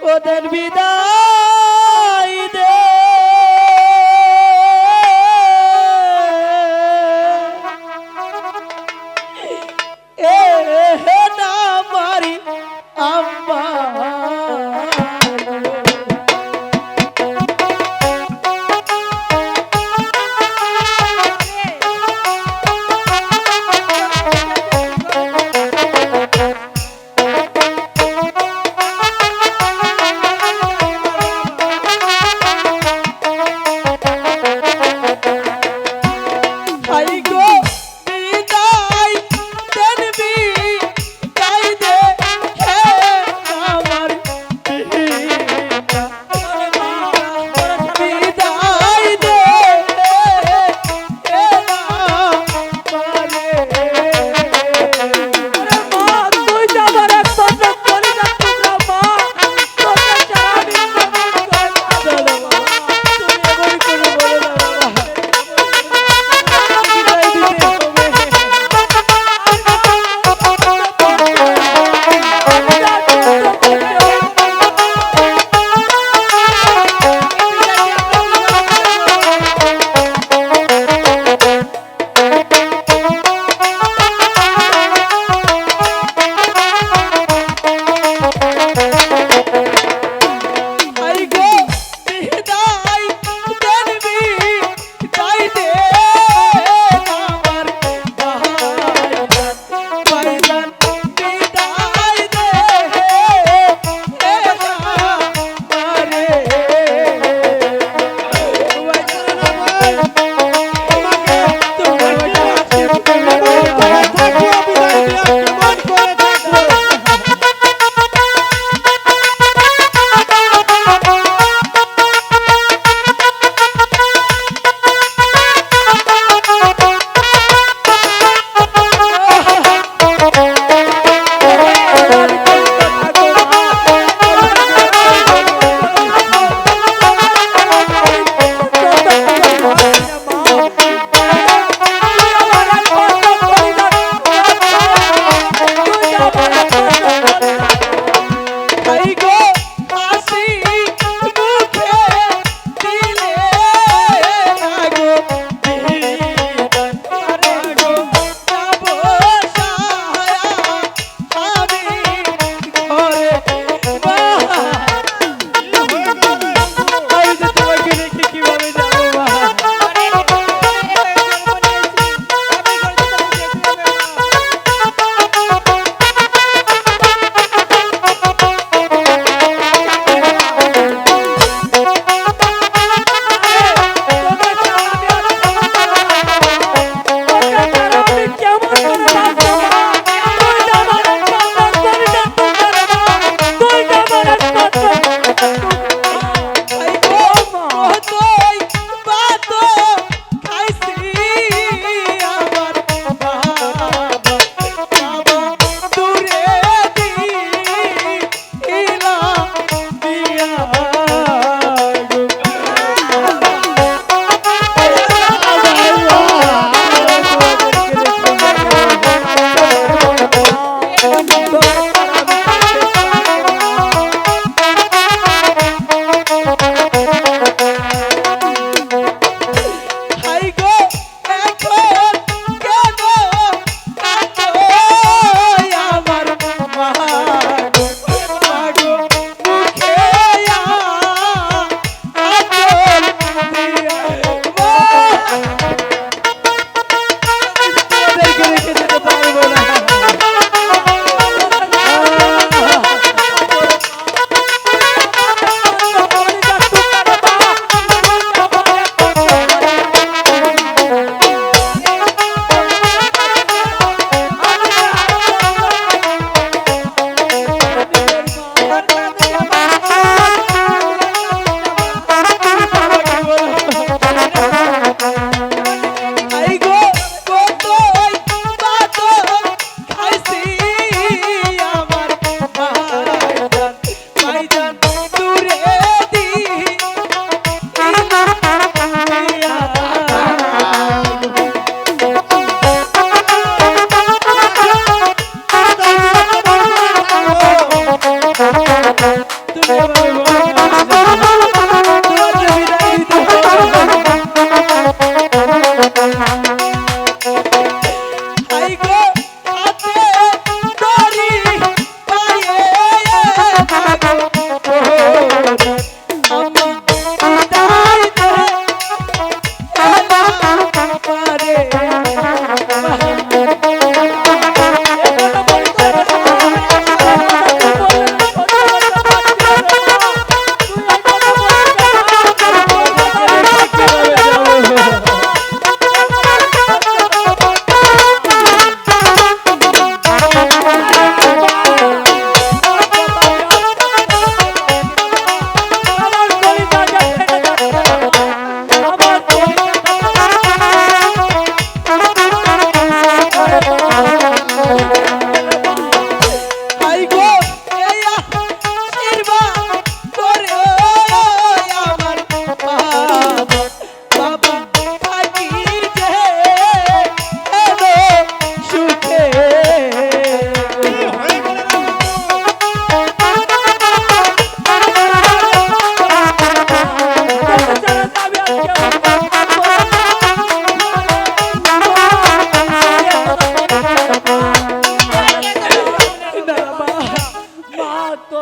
ওদের বিদায় দে এ না মারি আম্মা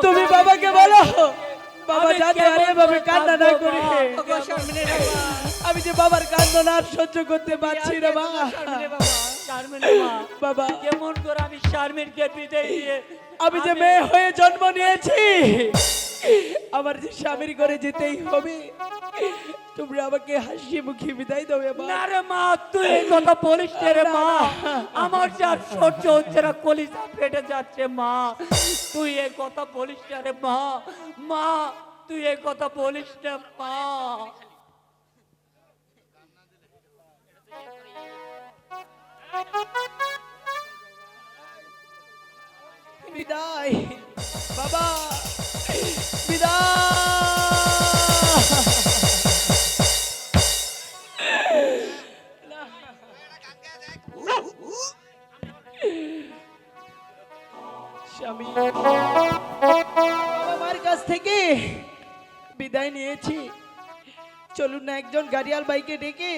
তুমি বাবাকে বলো বাবা যাতে আর এভাবে কান্না না করে। ওগো শারমিনের বাবা, আমি যে বাবার কান্না আর সহ্য করতে পারছি না মা। শারমিনের বাবা, শারমিনের মা, বাবা কেমন করে আমি শারমিনকে বিদায় দিয়ে আমি যে মেয়ে হয়ে জন্ম নিয়েছি, আমার যে স্বামীর ঘরে যেতেই হবে, তোমরা আমাকে হাসি মুখে বিদায় দেবে মা। না রে মা, তুই এই কথা বলিস না রে মা, আমার যা সহ্য হচ্ছে না, কলিজা ফেটে যাচ্ছে মা, তুই এই কথা বলিস না রে মা, মা তুই এই কথা বলিস না মা। বিদায় বাবা, বিদায়। স্বামী বাবা মার কাছ থেকে বিদায় নিয়েছি, চলুন না একজন গাড়িয়াল বাইকে ডেকে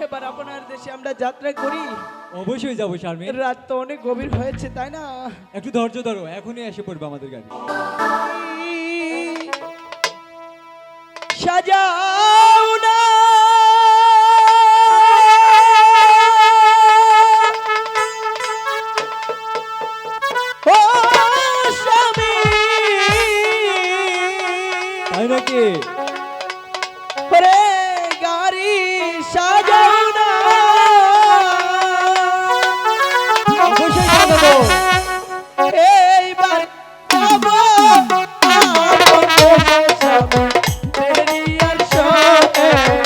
এবার আপনার দেশে আমরা যাত্রা করি। অবশ্যই যাবো শারমিন, রাত তো অনেক গভীর হয়েছে তাই না? একটু ধৈর্য ধরো, এখনই এসে পড়বে আমাদের গাড়ি। সাজাও না ও স্বামী, তাই নাকি? রে গাড়ি সাজাও না, অবশ্যই সাজাবো। এইবার যাবো আপন দেশে স্বামী, দেরি আর সহে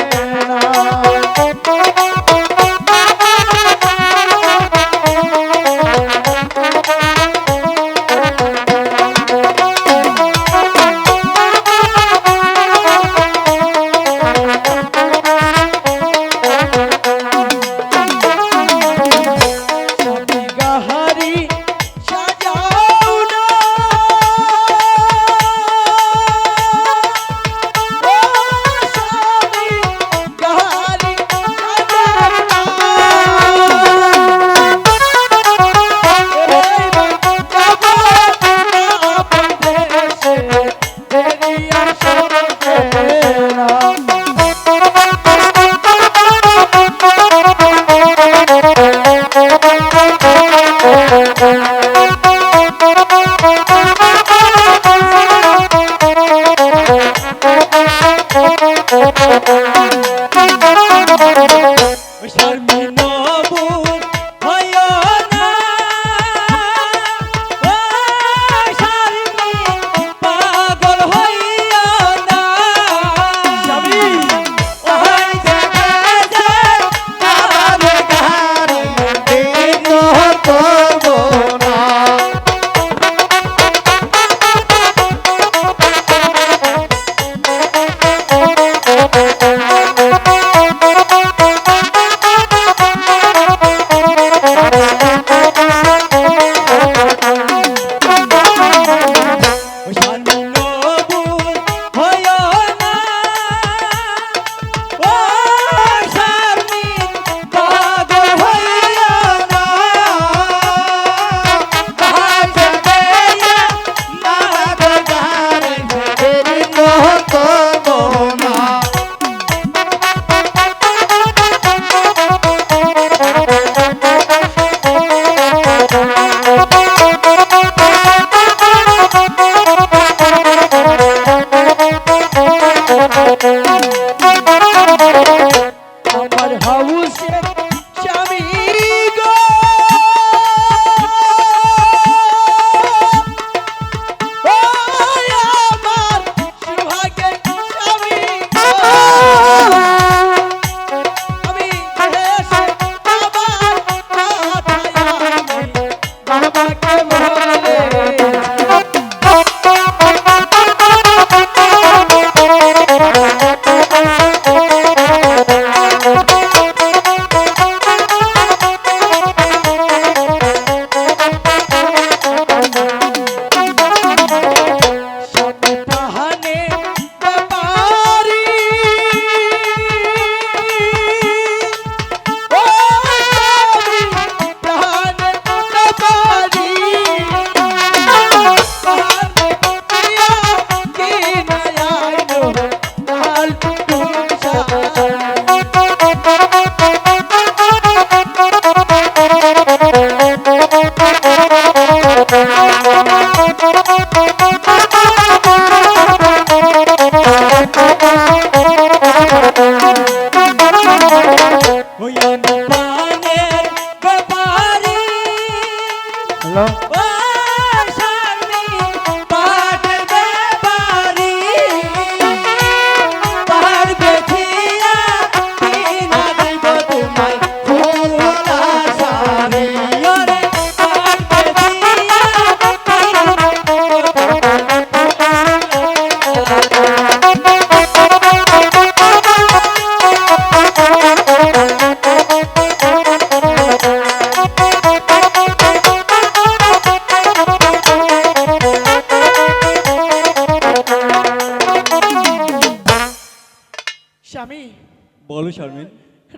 বলো শারমিন।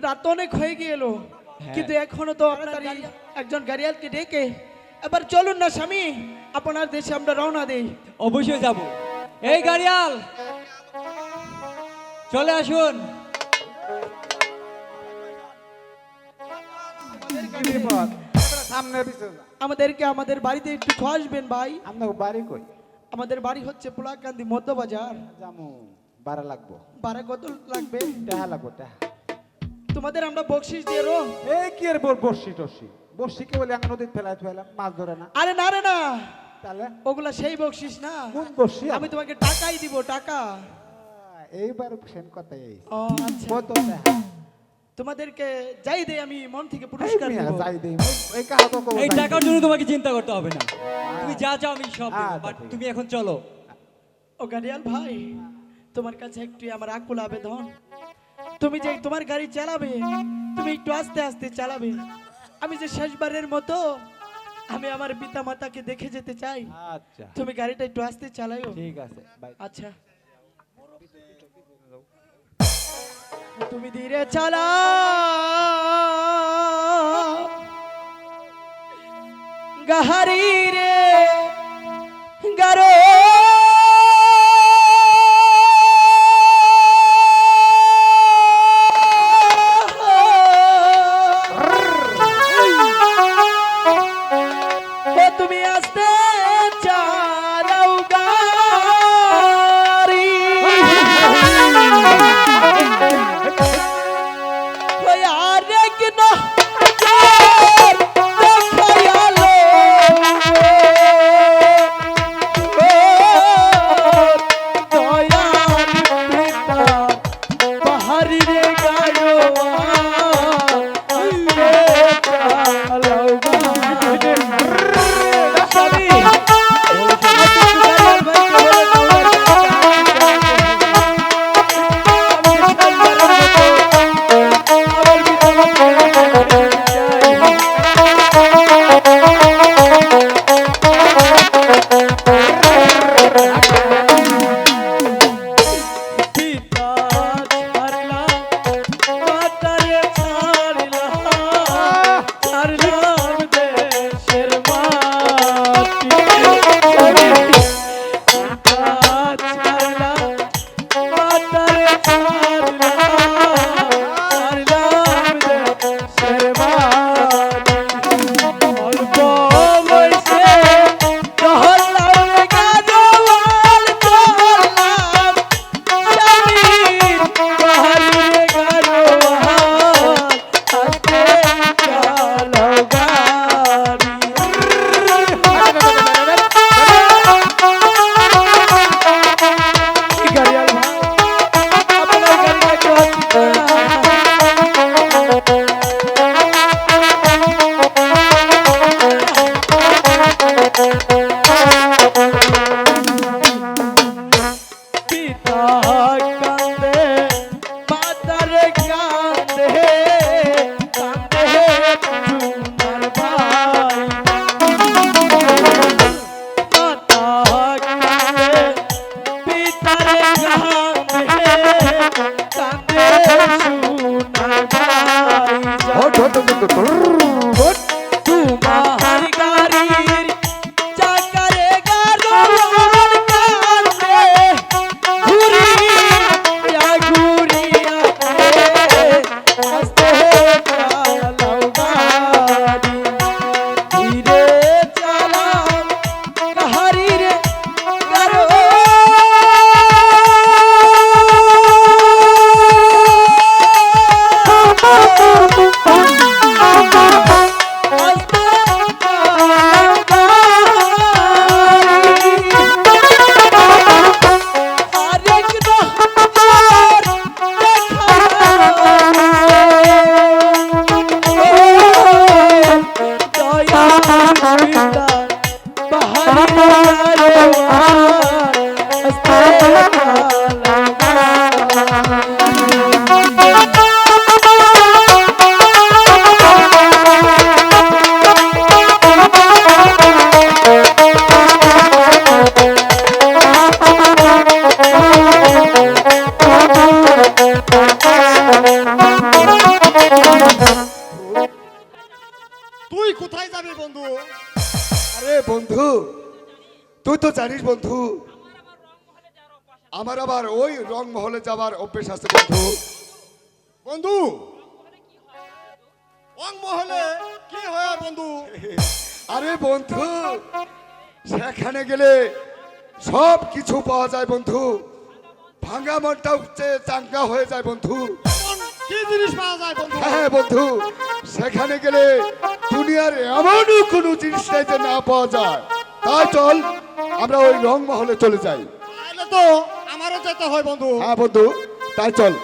রাত তো অনেক হয়ে গেল, কিন্তু এখনো তো আপনার একজন গাড়িয়ালকে ডেকে এবার চলুন না স্বামী, আপনার দেশে আমরা রওনা দেই। অবশ্যই যাব। এই গাড়িয়াল, চলে আসুন। সামনে পিছনে আমাদেরকে আমাদের বাড়িতে একটু আসবেন ভাই। আপনার বাড়ি কই? আমাদের বাড়ি হচ্ছে পোলাকান্দি মধ্যবাজার। জামু ভাড়া লাগবো, ভাড়া কত লাগবে? টাকা লাগবো টাকা। তোমাদের আমরা বকশিস দিয়ে রো। এই কি এর বর্ষি টর্ষি? বর্ষিকে বলে আমি নদীতে ফেলাই ফেলাম, মাছ ধরে না। আরে না রে না, তাহলে ওগুলা সেই বকশিস না। কোন বর্ষি? আমি তোমাকে টাকাই দিব, টাকা। এইবার সেম কথাই এই ও আচ্ছা, কত টাকা? তোমাদেরকে যাই দেই আমি মন থেকে পুরস্কার এই মিয়া, দেব। যাই দেই এই কাহা তো কব এই টাকার জন্য তোমাকে চিন্তা করতে হবে না, তুমি যা চাও আমি সব দেবো, আচ্ছা, বাট ঠিক তুমি এখন চলো। ও গাড়িয়াল ভাই, তোমার কাছে একটু আমার আকুল আবেদন, তুমি যে তোমার গাড়ি চালাবে তুমি একটু আস্তে আস্তে চালাবে। আমি যে শেষবারের মতো আমি আমার পিতা মাতাকে দেখে যেতে চাই। আচ্ছা তুমি গাড়িটা একটু আস্তে চালাও। ঠিক আছে বাই। আচ্ছা, তুমি ধীরে চালা গাহারি রে গারো ও তুমি আসতে চালাও গাড়ি। ওই আরেক নজর দেখায়ালো, ও দয়াল পিতা বাহারি রে গাড়োয়া আসতে চালাও গাড়ি। স্বামী, পিতা ছাড়লা মাতারে ছাড়লা ছাড়লাম দেশের মাটি। পিতা ছাড়লা মাতারে ছাড়লা ছাড়লাম দেশের মাটি। অল্প বয়সে চহলাম গাজওয়াল চহলাম স্বামীর বাহারি গাজওয়াল আসতে চালাও গাড়ি। গাড়িয়াল ভাই, আপনার গাড়িটা একটু হাতে পিতা কান্দে মাতার কান্দে কান্দে তোমার ভাই। মাতা কান্দে পিতার কান্দে কান্দে সোনার ভাই। তোমার গাড়ির চাকারে গাড়োয়াল কান্দে ঘুরিয়া ঘুরিয়া আস্তে চালাও গাড়ি। ধীরে চালাও গাড়ি রে গাড়ো। আস্তে চালাও গাড়ি। আরেক নজর দেখায়ালো, ও দয়াল পিতা বাহারি গাড়োয়াল আসতে চালাও গাড়ি। তুই তো জানিস বন্ধু আমার আবার ওই রং মহলে যাবার অভ্যেস আছে বন্ধু। বন্ধু রং মহলে কি হয় বন্ধু? আরে বন্ধু সেখানে গেলে সব কিছু পাওয়া যায় বন্ধু, ভাঙা মনটা উঠছে চাঙ্গা হয়ে যায় বন্ধু। কি জিনিস পাওয়া যায় বন্ধু? হ্যাঁ বন্ধু, সেখানে গেলে দুনিয়ার এমন কোনো জিনিস নেই যে না পাওয়া যায়। তাই চল আমরা ওই রং মহলে চলে যাই। তাহলে তো আমারও যেতে হয় বন্ধু। হ্যাঁ বন্ধু, তাই চল।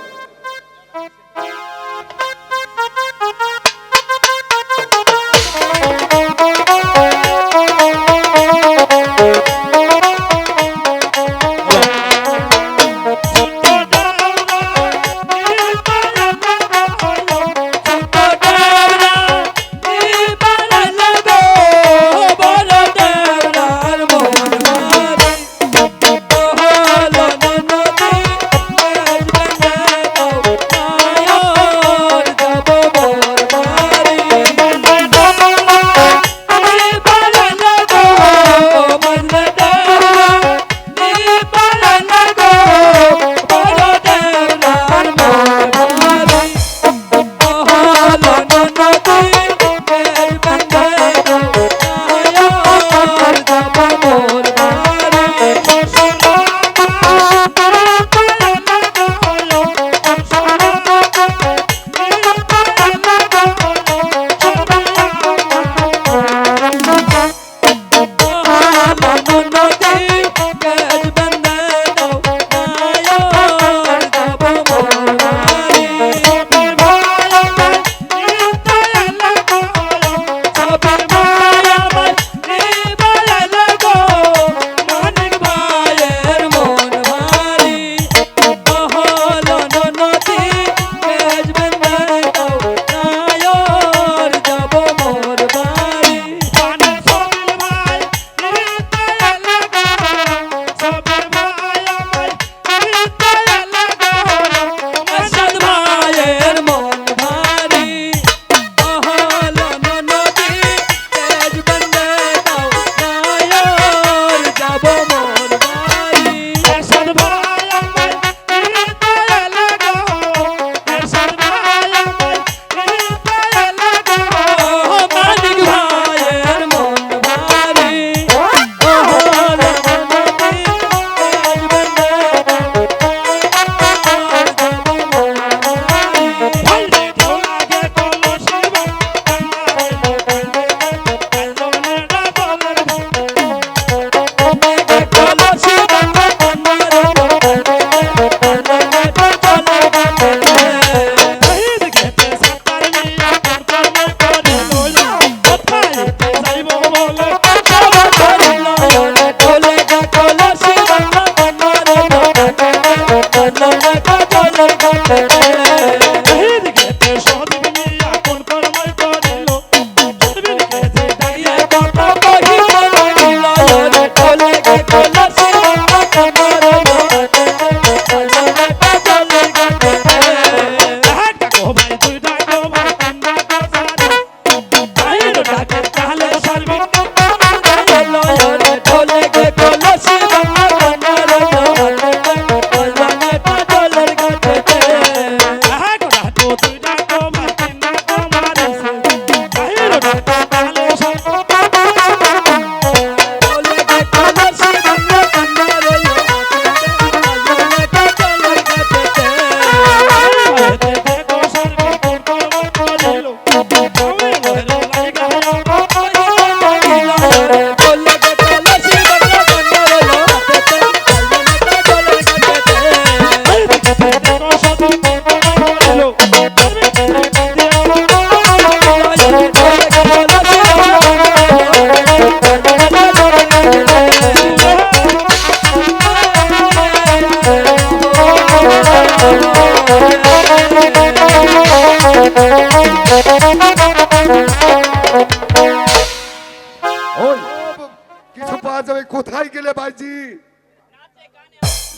কিছু পাওয়া যাবে কোথায় গেলে ভাইজি?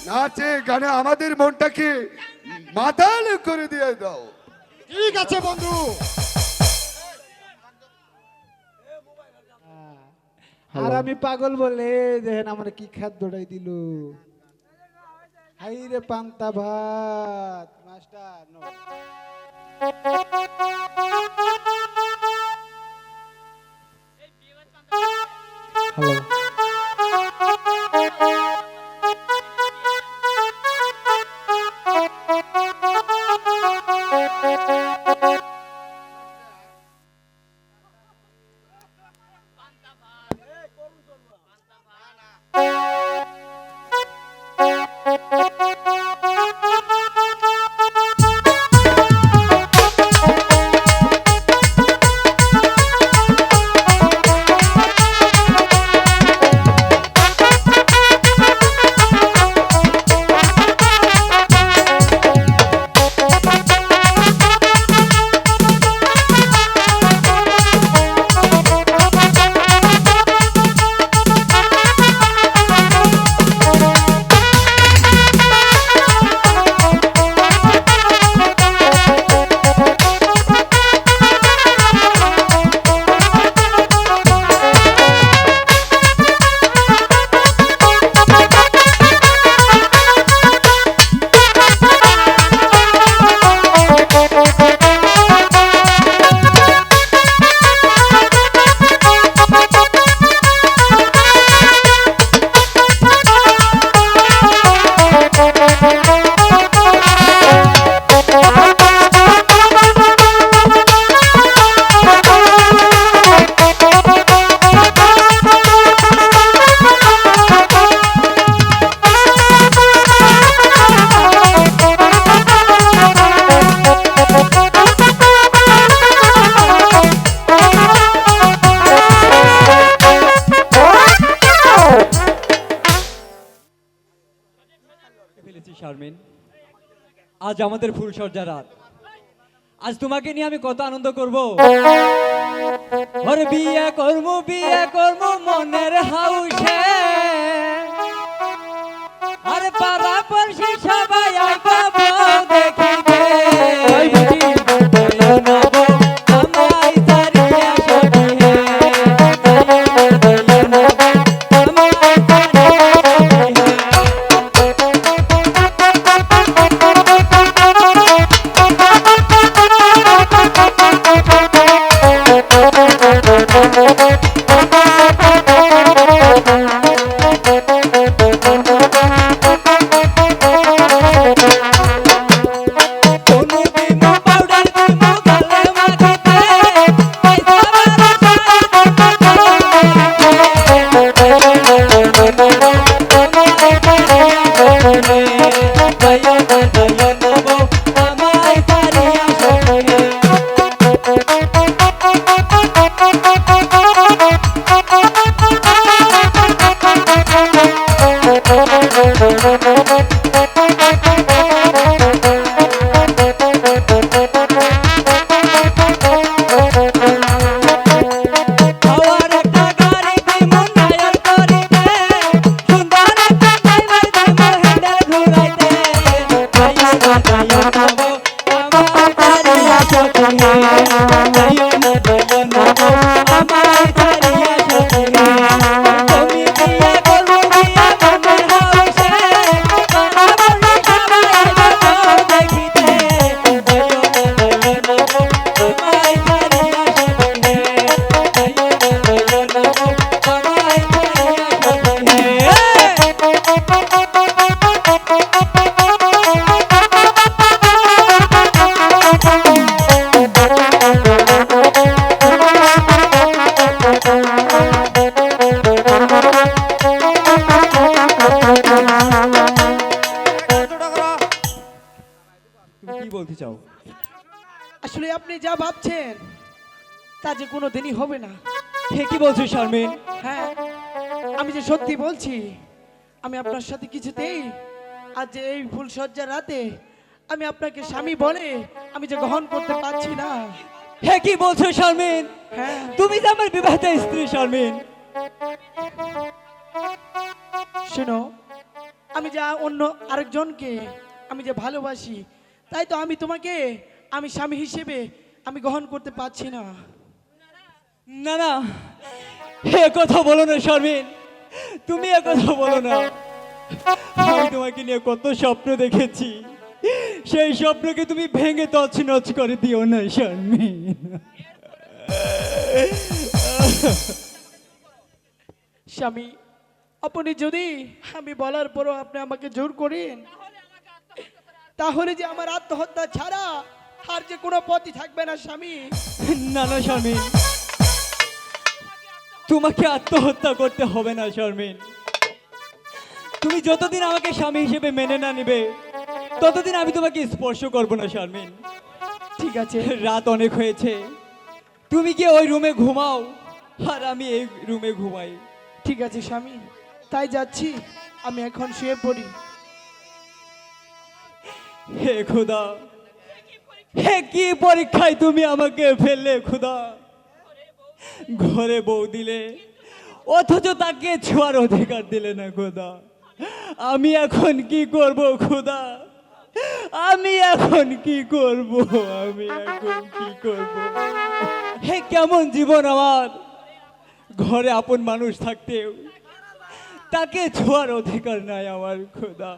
নাচে গানে আমাদের মনটাকে মাতাল করে দিয়ে দাও। ঠিক আছে বন্ধু। আর আমি পাগল বলে দেখেন আমার কি খাদ্যটাই দিল। হাই রে পান্তা ভাত মাস্টার নো। হ্যালো ফেলেছি শারমিন, আজ আমাদের ফুলসজ্জা রাত। আজ তোমাকে নিয়ে আমি কত আনন্দ করব। ওরে বিয়ে করবো মনের হাউসে, আরে পাড়া পড়শি সবাই আইবা বউ দেখিতে। আমায় তাড়িয়া সখী হে, আমায় তাড়িয়া সখী হে। বলতে চাও? আসলে আপনি যা ভাবছেন তা যে কোনো দিনই হবে না। হে কি বলছো শারমিন? হ্যাঁ, আমি যে সত্যি বলছি, আমি আপনার সাথে কিছুতেই আজ যে এই ফুলসজ্জার রাতে আমি আপনাকে স্বামী বলে আমি যে গ্রহণ করতে পারছি না। হে কি বলছো শারমিন? হ্যাঁ, তুমি যে আমার বিবাহিত স্ত্রী শারমিন। শোনো, আমি যা অন্য আরেকজনকে আমি যে ভালোবাসি, তাই তো আমি তোমাকে আমি স্বামী হিসেবে আমি গ্রহণ করতে পারছি না। না না, এ কথা বলো না শারমিন, তুমি এ কথা বলো না। আমি তোমাকে নিয়ে কত স্বপ্ন দেখেছি, সেই স্বপ্নকে তুমি ভেঙে তছনছ করে দিও না শারমিন। স্বামী, আপনি যদি আমি বলার পরও আপনি আমাকে জোর করেন, তাহলে যে আমার আত্মহত্যা ছাড়া আর যে কোনো পথই থাকবে না স্বামী। না না শারমিন, তোমাকে আত্মহত্যা করতে হবে না শারমিন। তুমি যতদিন আমাকে স্বামী হিসেবে মেনে না নিবে, ততদিন আমি তোমাকে স্পর্শ করব না শারমিন। ঠিক আছে, রাত অনেক হয়েছে, তুমি কি ওই রুমে ঘুমাও আর আমি এই রুমে ঘুমাই। ঠিক আছে স্বামী, তাই যাচ্ছি, আমি এখন শুয়ে পড়ি। হে খুদা, হে কি পরীক্ষায় তুমি আমাকে ফেললে খুদা। ঘরে বউ দিলে, অথচ তাকে ছোঁয়ার অধিকার দিলে না খুদা। আমি এখন কি করব খুদা, আমি এখন কি করব, আমি এখন কি করব। হে কেমন জীবন আমার, ঘরে আপন মানুষ থাকতেও তাকে ছোঁয়ার অধিকার নাই আমার খুদা।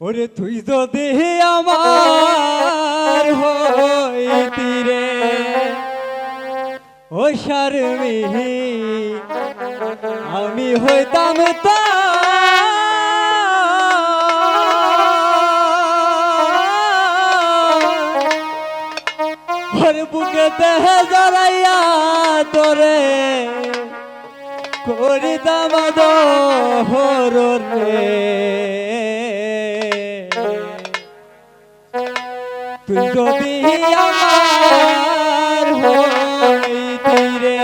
ওরে তুই যদি আমার হইতি রে ও শারমি, আমি হইতাম ওর বুকেতে জড়াইয়া তোরে করিতাম দোহর রে। তুই যদি আমার হইতি রে,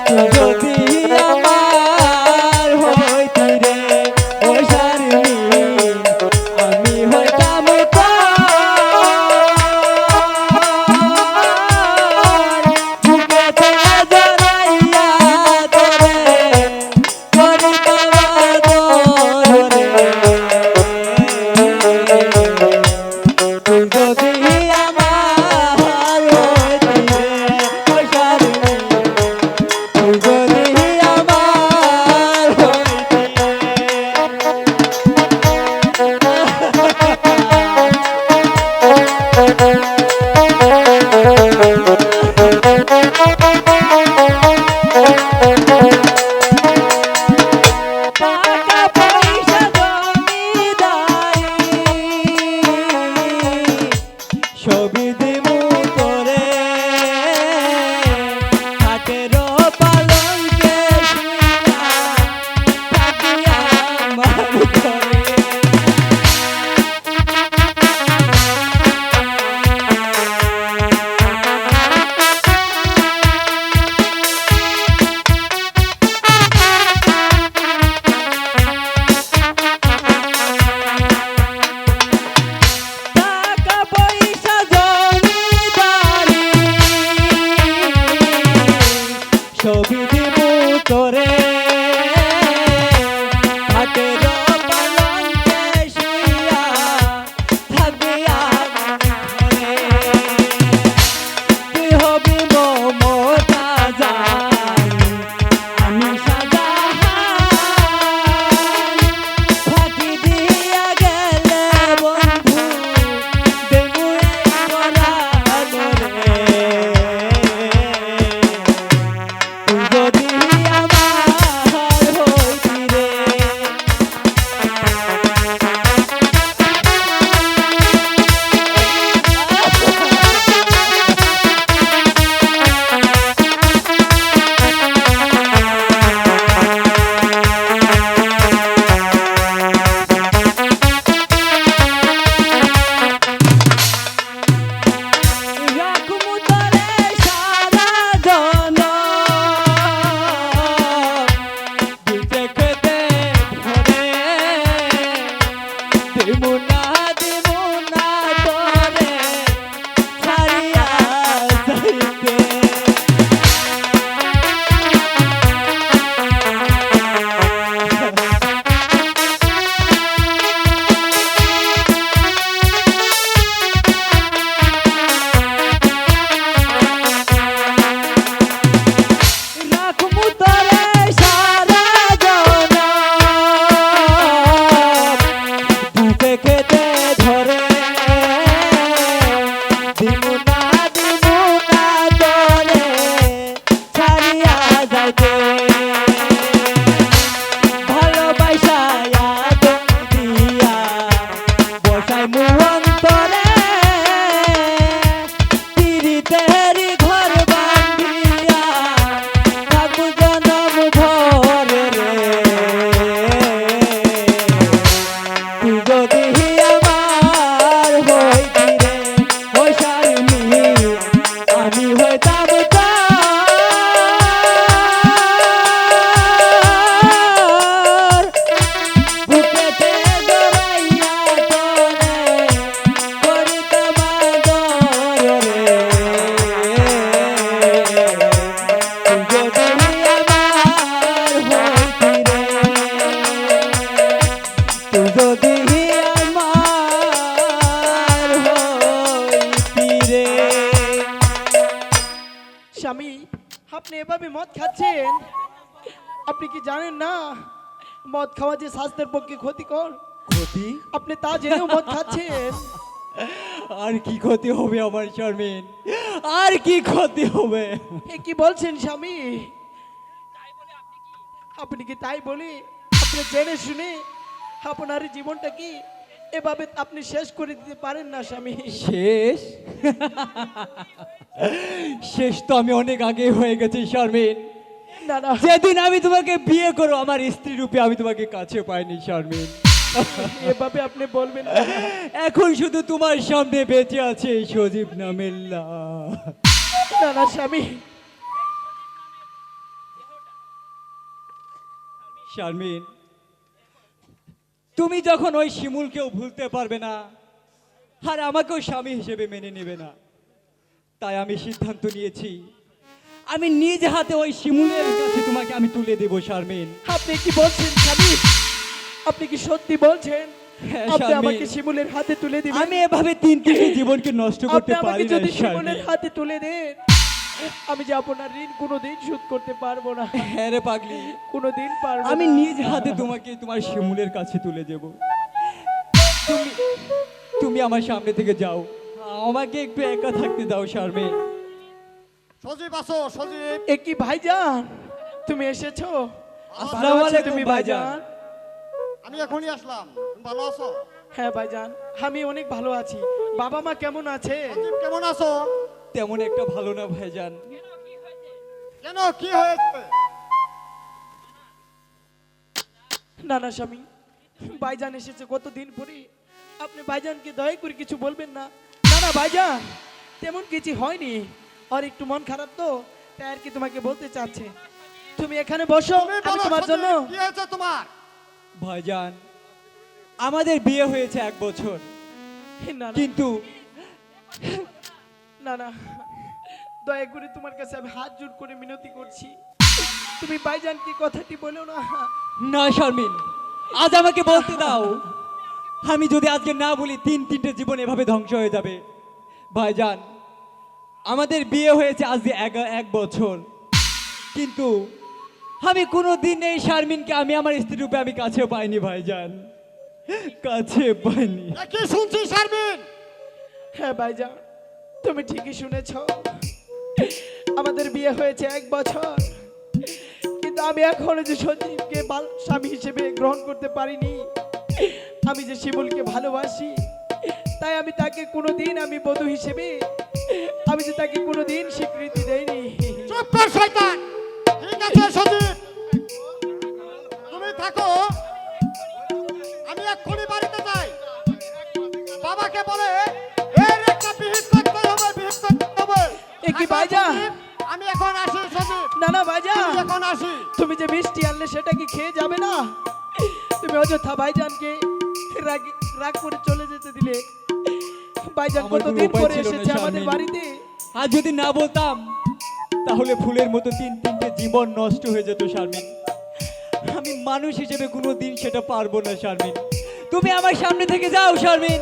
তুই যদি আমার হইতি রে ও শারমি, আমি হইতাম বুকেতে জড়াইয়া তোরে করিতাম দোহর রে। যদি আমার হইতি রে ও শারমি, যদি আমার হইতি টাকা পয়সা জমিদারি ছবি দিমু তোরে, হাটের পালঙ্কে শুইয়া থাকিয়া আমার ঘরে। টাকা পয়সা জমিদারি ছবি দিমু তোরে, হাটের পালঙ্কে শুইয়া থাকবি ঘরে। তুই হবি মমতাজান, আমি শাহজাহান। ফাঁকি দিয়া গেলে বন্ধু দেবু এই পরাণ রে। তুই যেভাবে মদ খাচ্ছেন, আপনি কি জানেন না মদ খাওয়া যে স্বাস্থ্যের পক্ষে ক্ষতিকর? ক্ষতি? আপনি তা জেনেও মদ খাচ্ছেন। আর কি ক্ষতি হবে আমার শারমিন? আর কি ক্ষতি হবে? এ কি বলছেন স্বামী? আপনি কি তাই বলে আপনি জেনে শুনে আপনার জীবনটা কি এভাবে আপনি শেষ করে দিতে পারেন না স্বামী? শেষ? শেষ তো আমি অনেক আগে হয়ে গেছি শারমিন। না না, যেদিন আমি তোমাকে বিয়ে করো আমার স্ত্রী রূপে আমি তোমাকে কাছে পাইনি শারমিন। এভাবে আপনি বলবেন না। এখন শুধু তোমার সামনে বেঁচে আছে এই সজীব নামের লাশ। না না স্বামী, শারমিন, তুমি যখন ওই শিমুলকেও ভুলতে পারবে না আর আমাকেও স্বামী হিসেবে মেনে নেবে না, তাই আমি সিদ্ধান্ত নিয়েছি আমি নিজ হাতে ওই শিমুলের কাছে তোমাকে আমি তুলে দেব শারমিন। আপনি কি বলছেন স্বামী? আপনি কি সত্যি বলছেন? হ্যাঁ, আপনি স্বামী। আমাকে শিমুলের হাতে তুলে দিবেন? আমি এভাবে তিনটি জীবনকে নষ্ট আপনি করতে আমাকে পারি না যদি শারমিন। শিমুলের হাতে তুলে দেন, আমি যে আপনার ঋণ কোনোদিন শোধ করতে পারবো না। হ্যাঁ রে পাগলি, কোনোদিন পারবো আমি না। নিজ হাতে তোমাকে তোমার শিমুলের কাছে তুলে দেব। তুমি তুমি আমার সামনে থেকে যাও, আমাকে একটু একা থাকতে দাও শারমিন। সজীব আসো, সজীব। এ কি ভাইজান, তুমি এসেছো? আসসালামু ভালো আছো আলাইকুম তুমি ভাইজান। ভাইজান? আমি এখনই আসলাম। তুমি ভালো আছো? হ্যাঁ ভাইজান, আমি অনেক ভালো আছি। বাবা মা কেমন আছে? সজীব কেমন আছো? তেমন একটা ভালো না ভাইজান। কেন, কি হয়েছে? না না স্বামী, ভাইজান এসেছে কতদিন পরে, আপনি ভাইজানকে দয়া করে কিছু বলবেন না? না না ভাইজান, তেমন কিছু হয়নি, আর একটু মন খারাপ তো, তাই আর কি তোমাকে বলতে চাচ্ছে। তুমি এখানে বসো, তুমি আমি বলো, তোমার সজীব, জন্য। কি হয়েছে তোমার? ভাইজান, আমাদের বিয়ে হয়েছে 1 বছর, না না, কিন্তু না না, দয়া করে তোমার কাছে আমি হাত জোড় করে মিনতি করছি, তুমি ভাইজানকে কথাটি বলো না। না শারমিন, আজ আমাকে বলতে দাও। আমি যদি আজকে না বলি তিনটে জীবন এভাবে ধ্বংস হয়ে যাবে। ভাইজান, আমাদের বিয়ে হয়েছে আজ 1 বছর, কিন্তু আমি কোনোদিন এই শারমিনকে আমি আমার স্ত্রী রূপে আমি কাছে পাইনি ভাইজান, কাছে পাইনি। এ কি শুনছি শারমিন? হ্যাঁ ভাইজান, তুমি ঠিকই শুনেছ, আমাদের বিয়ে হয়েছে 1 বছর, কিন্তু আমি এখনো যে সঞ্জীবকে স্বামী হিসেবে গ্রহণ করতে পারিনি। আমি যে শিমুলকে ভালোবাসি, তাই আমি তাকে কোনোদিন আমি বধূ হিসেবে আমি যে তাকে কোনোদিন স্বীকৃতি দেইনি। চুপ কর শয়তান। ঠিক আছে সজীব, তুমি থাকো, আমি এক্ষুনি বাড়িতে যাই। বাবাকে বলে এর একটা বিহিত করতে হবে, বিহিত করতে হবে। এ কি থাকো, ভাইজান? সজীব, আমি এখন আসি সজীব। না না ভাইজান, আমি এখন আসি। তুমি যে মিষ্টি আনলে সেটা কি খেয়ে যাবে না? তুমি অযথা ভাইজানকে রাগ করে চলে যেতে দিলে। ভাইজান আমার কোনো কতদিন উপায় পরে ছিল না, এসেছে আমাদের শারমিন। বাড়িতে। আর যদি না বলতাম তাহলে ফুলের মতো তিনটে জীবন নষ্ট হয়ে যেত শারমিন। আমি মানুষ হিসেবে কোনোদিন সেটা পারবো না শারমিন। তুমি আমার সামনে থেকে যাও শারমিন,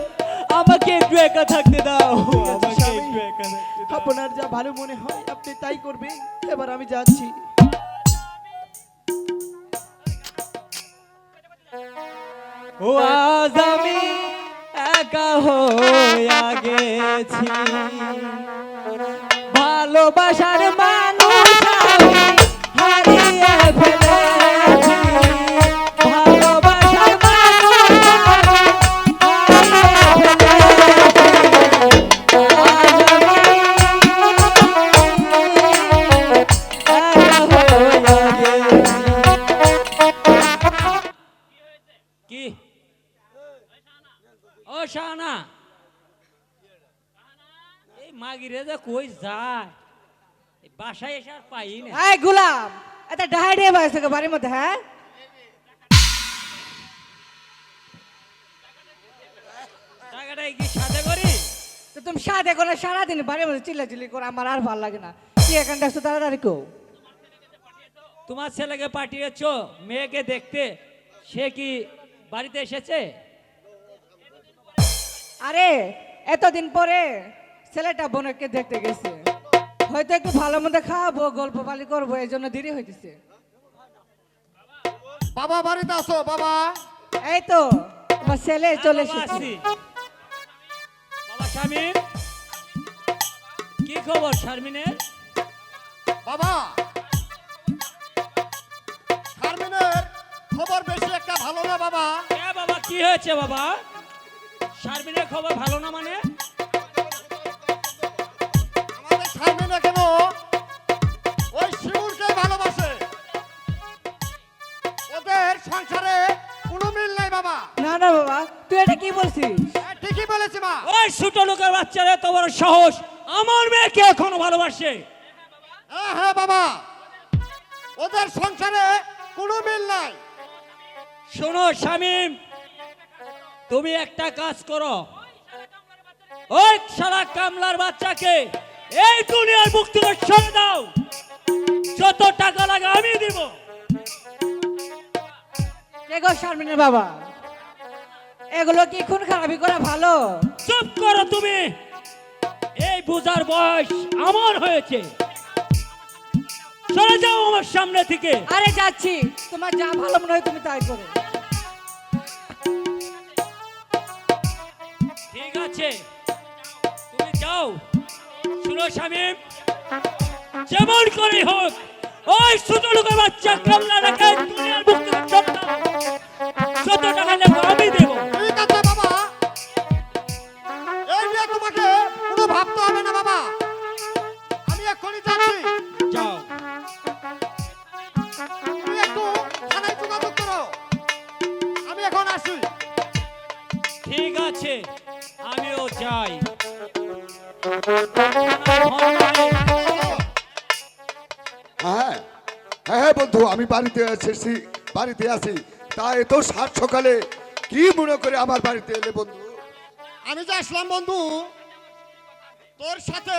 আমাকে একটু একা থাকতে দাও, আমাকে স্বামী, একটু একা থাকতে দাও। আপনার যা ভালো মনে হয় আপনি তাই করবেন। এবার আমি যাচ্ছি। ও আজ আমি একা হইয়া গেছি, ভালোবাসার মানুষ আমি হারিয়ে ফেলেছি, ভালোবাসার মানুষ আমি হারিয়ে ফেলেছি। আজ আমি একা হইয়া গেছি। কি ও শাহানা, এই মাগিরে যে কই যায়, এই বাসায় এসে আর পাই না। এই গোলাম, এটা ডাহাইডে বয়স বাড়ির মধ্যে, হ্যাঁ? টাকাটা কি সাথে করি? তো তুমি সাথে করে সারাদিন বাড়ির মধ্যে চিল্লাচিল্লি করে আমার আর ভালো লাগে না। কি এখানটা আসতো তাড়াতাড়ি কো। তোমার ছেলেকে পাঠিয়েছো মেয়েকে দেখতে, সে কি বাড়িতে এসেছে? আরে এতদিন পরে ছেলেটা বোনকে দেখতে গেছে। হয়তো একটু ভালো মতো খাওয়াবো গল্প বালি করবো এই জন্য দেরি হইতেছে। বাবা বাড়িতে আসো বাবা। এই তো তোমার ছেলে চলে বাবা, এসেছে। আসছি। বাবা শামিম, কি খবর শারমিনের? বাবা শারমিনের খবর বেশি একটা ভালো না বাবা। এ বাবা কি হয়েছে বাবা? শারমিনের খবর ভালো না মানে? আমাদের শারমিনে কেন ওই শিমুলকে ভালোবাসে, ওদের সংসারে কোনো মিল নাই বাবা। না না বাবা, তুই এটা কি বলছিস? হ্যাঁ, ঠিকই বলেছি মা। ওই ছোট লোকের বাচ্চারা এত বড় সাহস আমার মেয়েকে এখনো ভালোবাসে। হ্যাঁ হ্যাঁ বাবা, ওদের সংসারে কোনো মিল নাই। শোনো শামিম, তুমি একটা কাজ করো, ওই শালা কামলার বাচ্চাকে এই দুনিয়ার বুক থেকে সরে দাও, যত টাকা লাগে আমি দিব। কে গো শারমিনের বাবা? এগুলো কি খুন খারাপি করা ভালো? চুপ করো তুমি, এই বুঝার বয়স আমার হয়েছে। সরে যাও আমার সামনে থেকে। আরে যাচ্ছি, তোমার যা ভালো মনে হয় তুমি তাই করো। ঠিক আছে তুমি যাও। শুনো শামিম, যেমন করে হোক ওই ছোট লোকের বাচ্চা কামলা রেখে দুনিয়ার বুক থেকে সরে দাও, যত টাকা নেবো আমি দেবো। ঠিক আছে বাবা, এই নিয়ে তোমাকে কোনো ভাবতে হবে না বাবা, আমি এক্ষুনি যাচ্ছি। যাও। তুমি একটু থানায় যোগাযোগ করো, আমি এখন আসি। ঠিক আছে আমিও যাই। হ্যাঁ হ্যাঁ হ্যাঁ বন্ধু, আমি বাড়িতে এসেছি, বাড়িতে আছি। তা এত সাত সকালে কি মনে করে আমার বাড়িতে এলে বন্ধু? আমি যে আসলাম বন্ধু, তোর সাথে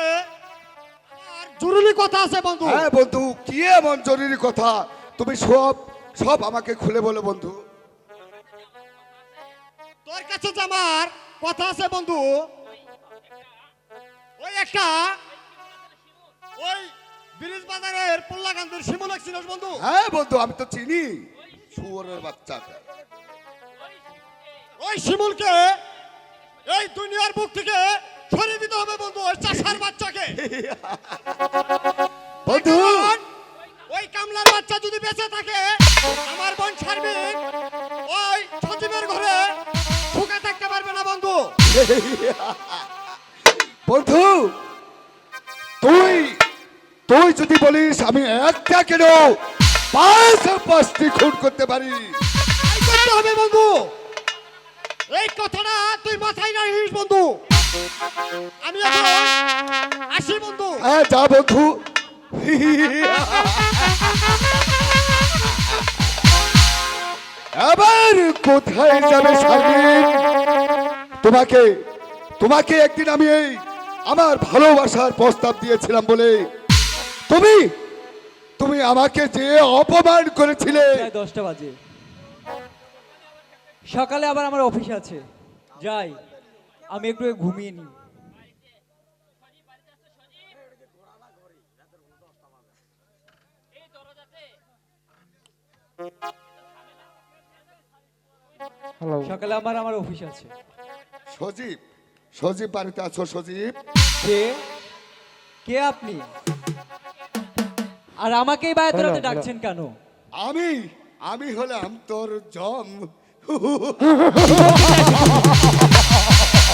আমার জরুরি কথা আছে বন্ধু। হ্যাঁ বন্ধু, কি এমন জরুরি কথা? তুমি সব সব আমাকে খুলে বলো বন্ধু। তোর কাছে যে আমার কথা আছে বন্ধু, ওই একটা ওই ব্রিজ বাজারের পোল্লাকান্দের শিমুলক ছিল বন্ধু। হ্যাঁ বন্ধু, আমি তো চিনি শুয়োরের বাচ্চাটা। ওই শিমুলকে এই দুনিয়ার বুক থেকে সরিয়ে দিতে হবে বন্ধু, ওই চাষার বাচ্চাকে। বন্ধু কারণ ওই কামলার বাচ্চা যদি বেঁচে থাকে, আমার বোন শারমিন ওই সচিবের ঘরে ঢুকে থাকতে পারবে না বন্ধু। বন্ধু তুই তুই যদি বলিস আমি একটা কেন পাঁচটি খুন করতে পারি। তাই করতে হবে বন্ধু, এই কথাটা তুই মাথায় রাখিস বন্ধু। আমি এখন আসি বন্ধু। হ্যাঁ যা বন্ধু। আবার কোথায় যাবে শারমিন? তোমাকে তোমাকে একদিন আমি এই আমার ভালোবাসার প্রস্তাব দিয়েছিলাম বলে তুমি তুমি আমাকে যে অপমান করেছিলে। প্রায় 10টা বাজে, সকালে আবার আমার অফিস আছে, যাই আমি একটু ঘুমিয়ে নিই। সকালে আমার অফিস আছে। সজীব সজীব বাড়িতে আছো? সজীব কে কে আপনি? আর আমাকেই বাড়িতে রাতে ডাকছেন কেন? আমি আমি হলাম তোর জম।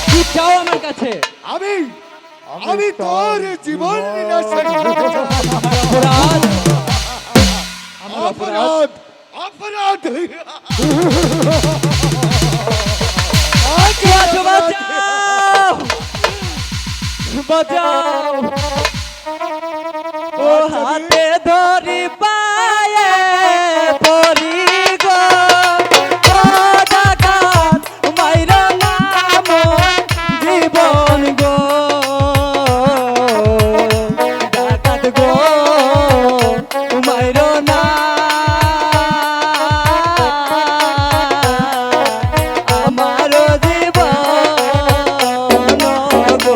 কি চাও আমার কাছে? আমি আমি তোর জীবন বিনাশের অপরাধ? আমার অপরাধ? অপরাধ অপরাধ বাঁচাও, বাঁচাও, বাঁচাও। ও হাতে ধরি পায়ে পরি গো, ও ডাকাত মাইরা নাম জীবন গো, ডাকাত গো মাইরা না আমার জীবন গো।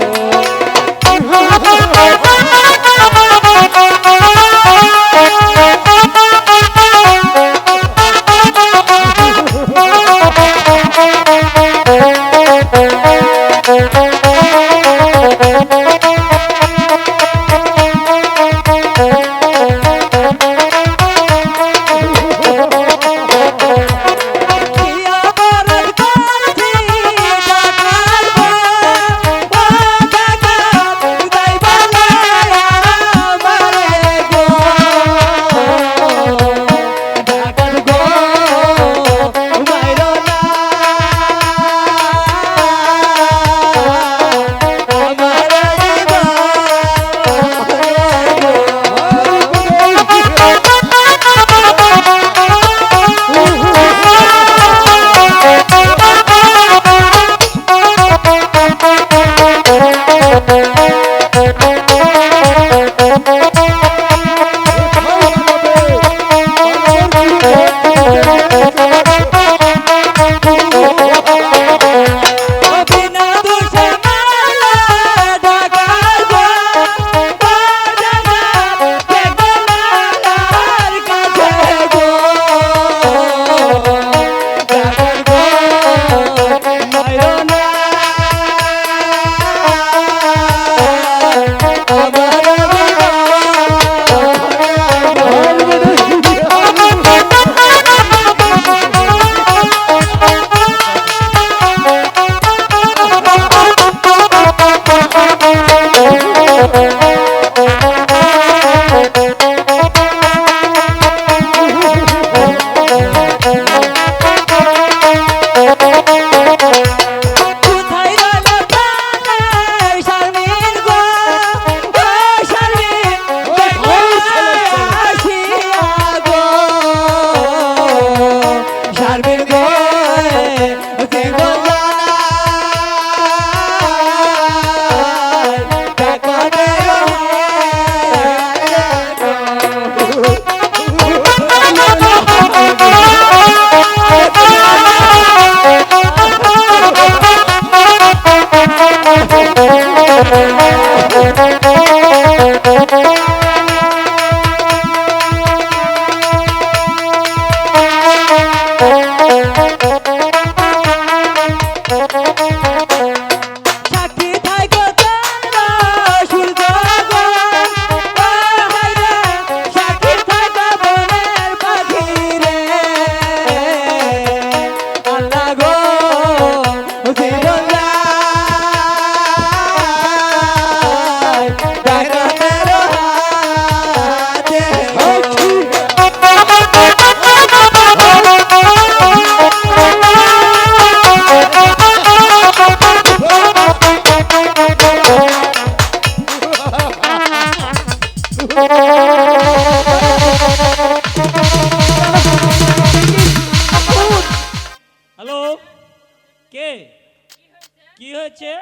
হয়েছে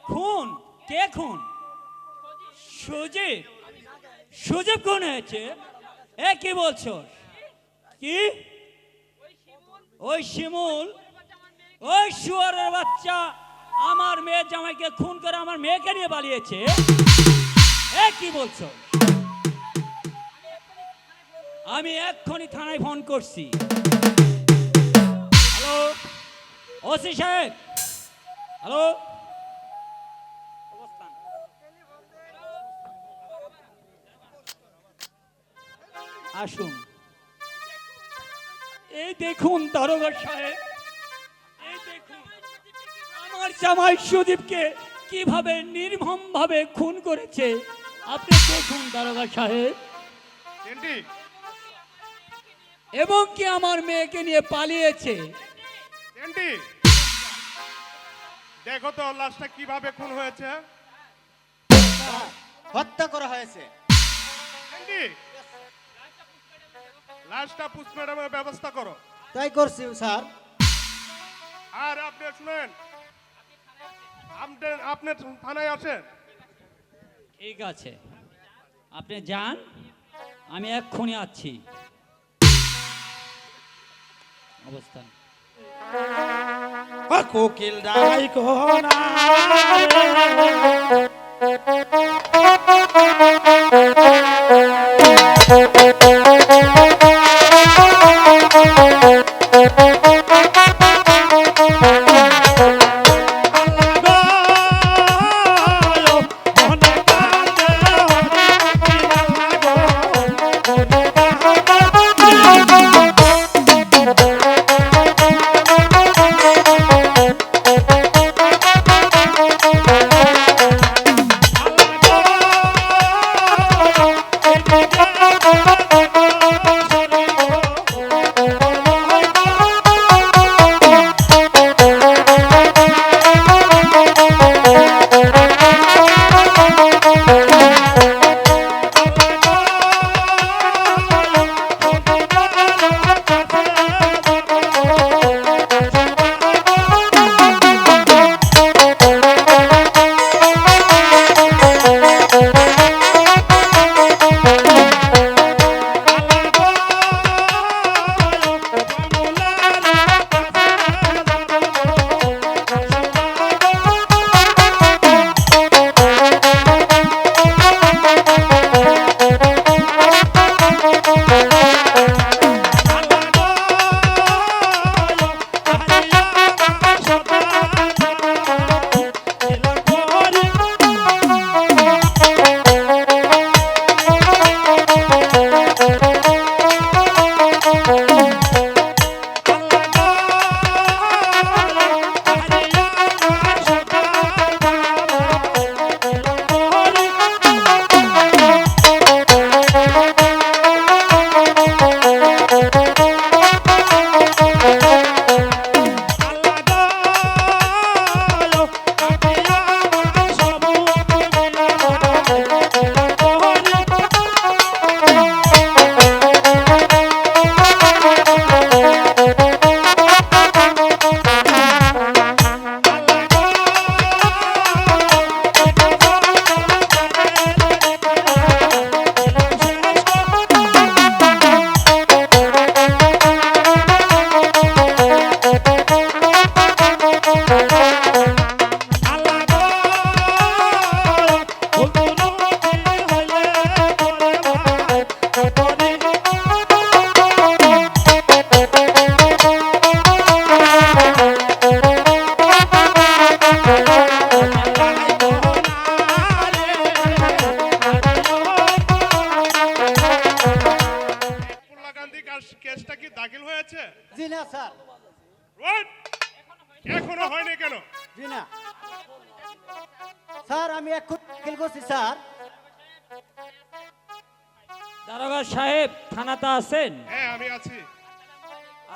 খুন। কে খুন? সুজিত। সুজিত খুন হয়েছে? এ কি বলছো? কি? ওই শিমুল, ওই শুয়ারের বাচ্চা আমার মেয়ের জামাইকে খুন করে আমার মেয়েকে নিয়ে পালিয়েছে? এ কি বলছো? আমি এক্ষুনি থানায় ফোন করছি। হ্যালো ওসি সাহেব, হ্যালো। আসুন। এই দেখুন দারোগা সাহেব, এই দেখুন আমার জামাই সুদীপকে কিভাবে নির্মম ভাবে খুন করেছে। আপনি দেখুন দারোগা সাহেব, চেন্টি, এবং কি আমার মেয়েকে নিয়ে পালিয়েছে। চেন্টি, দেখো তো লাশটা কিভাবে খুন হয়েছে। হত্যা করা হয়েছে। চেন্টি, লাশটা পোস্টমর্টমের ব্যবস্থা করো। তাই করছি স্যার। আর আপনি শুনেন, আপনি থানায় আসেন। ঠিক আছে, আপনি যান, আমি এক্ষুনি আসছি। অবস্থান। কোকিল ডাই কোনা কেসটা কি দাখিল হয়েছে? জি না স্যার। What? এখনো হয়নি কেন? জি না স্যার, আমি এখন দাখিল করছি স্যার। দারোগা সাহেব থানাতে আছেন? হ্যাঁ আমি আছি।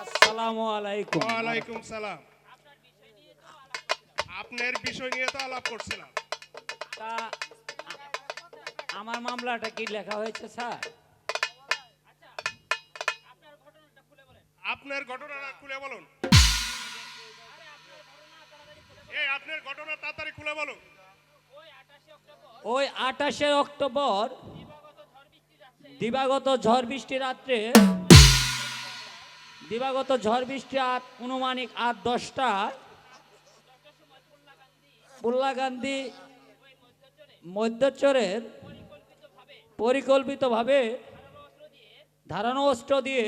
আসসালামু আলাইকুম। ওয়ালাইকুম সালাম। আপনার বিষয় নিয়ে তো আলাপ করছিলাম। তা আমার মামলাটা কি লেখা হয়েছে স্যার? আপনার ঘটনাটা খুলে বলুন। এই আপনার ঘটনা তাড়াতাড়ি খুলে বলুন। ওই 28শে অক্টোবর দিবাগত ঝড় বৃষ্টি রাত্রে অনুমানিক 8-10টা পুল্লাগান্ধী মধ্যচরের পরিকল্পিতভাবে ধারানো অস্ত্র দিয়ে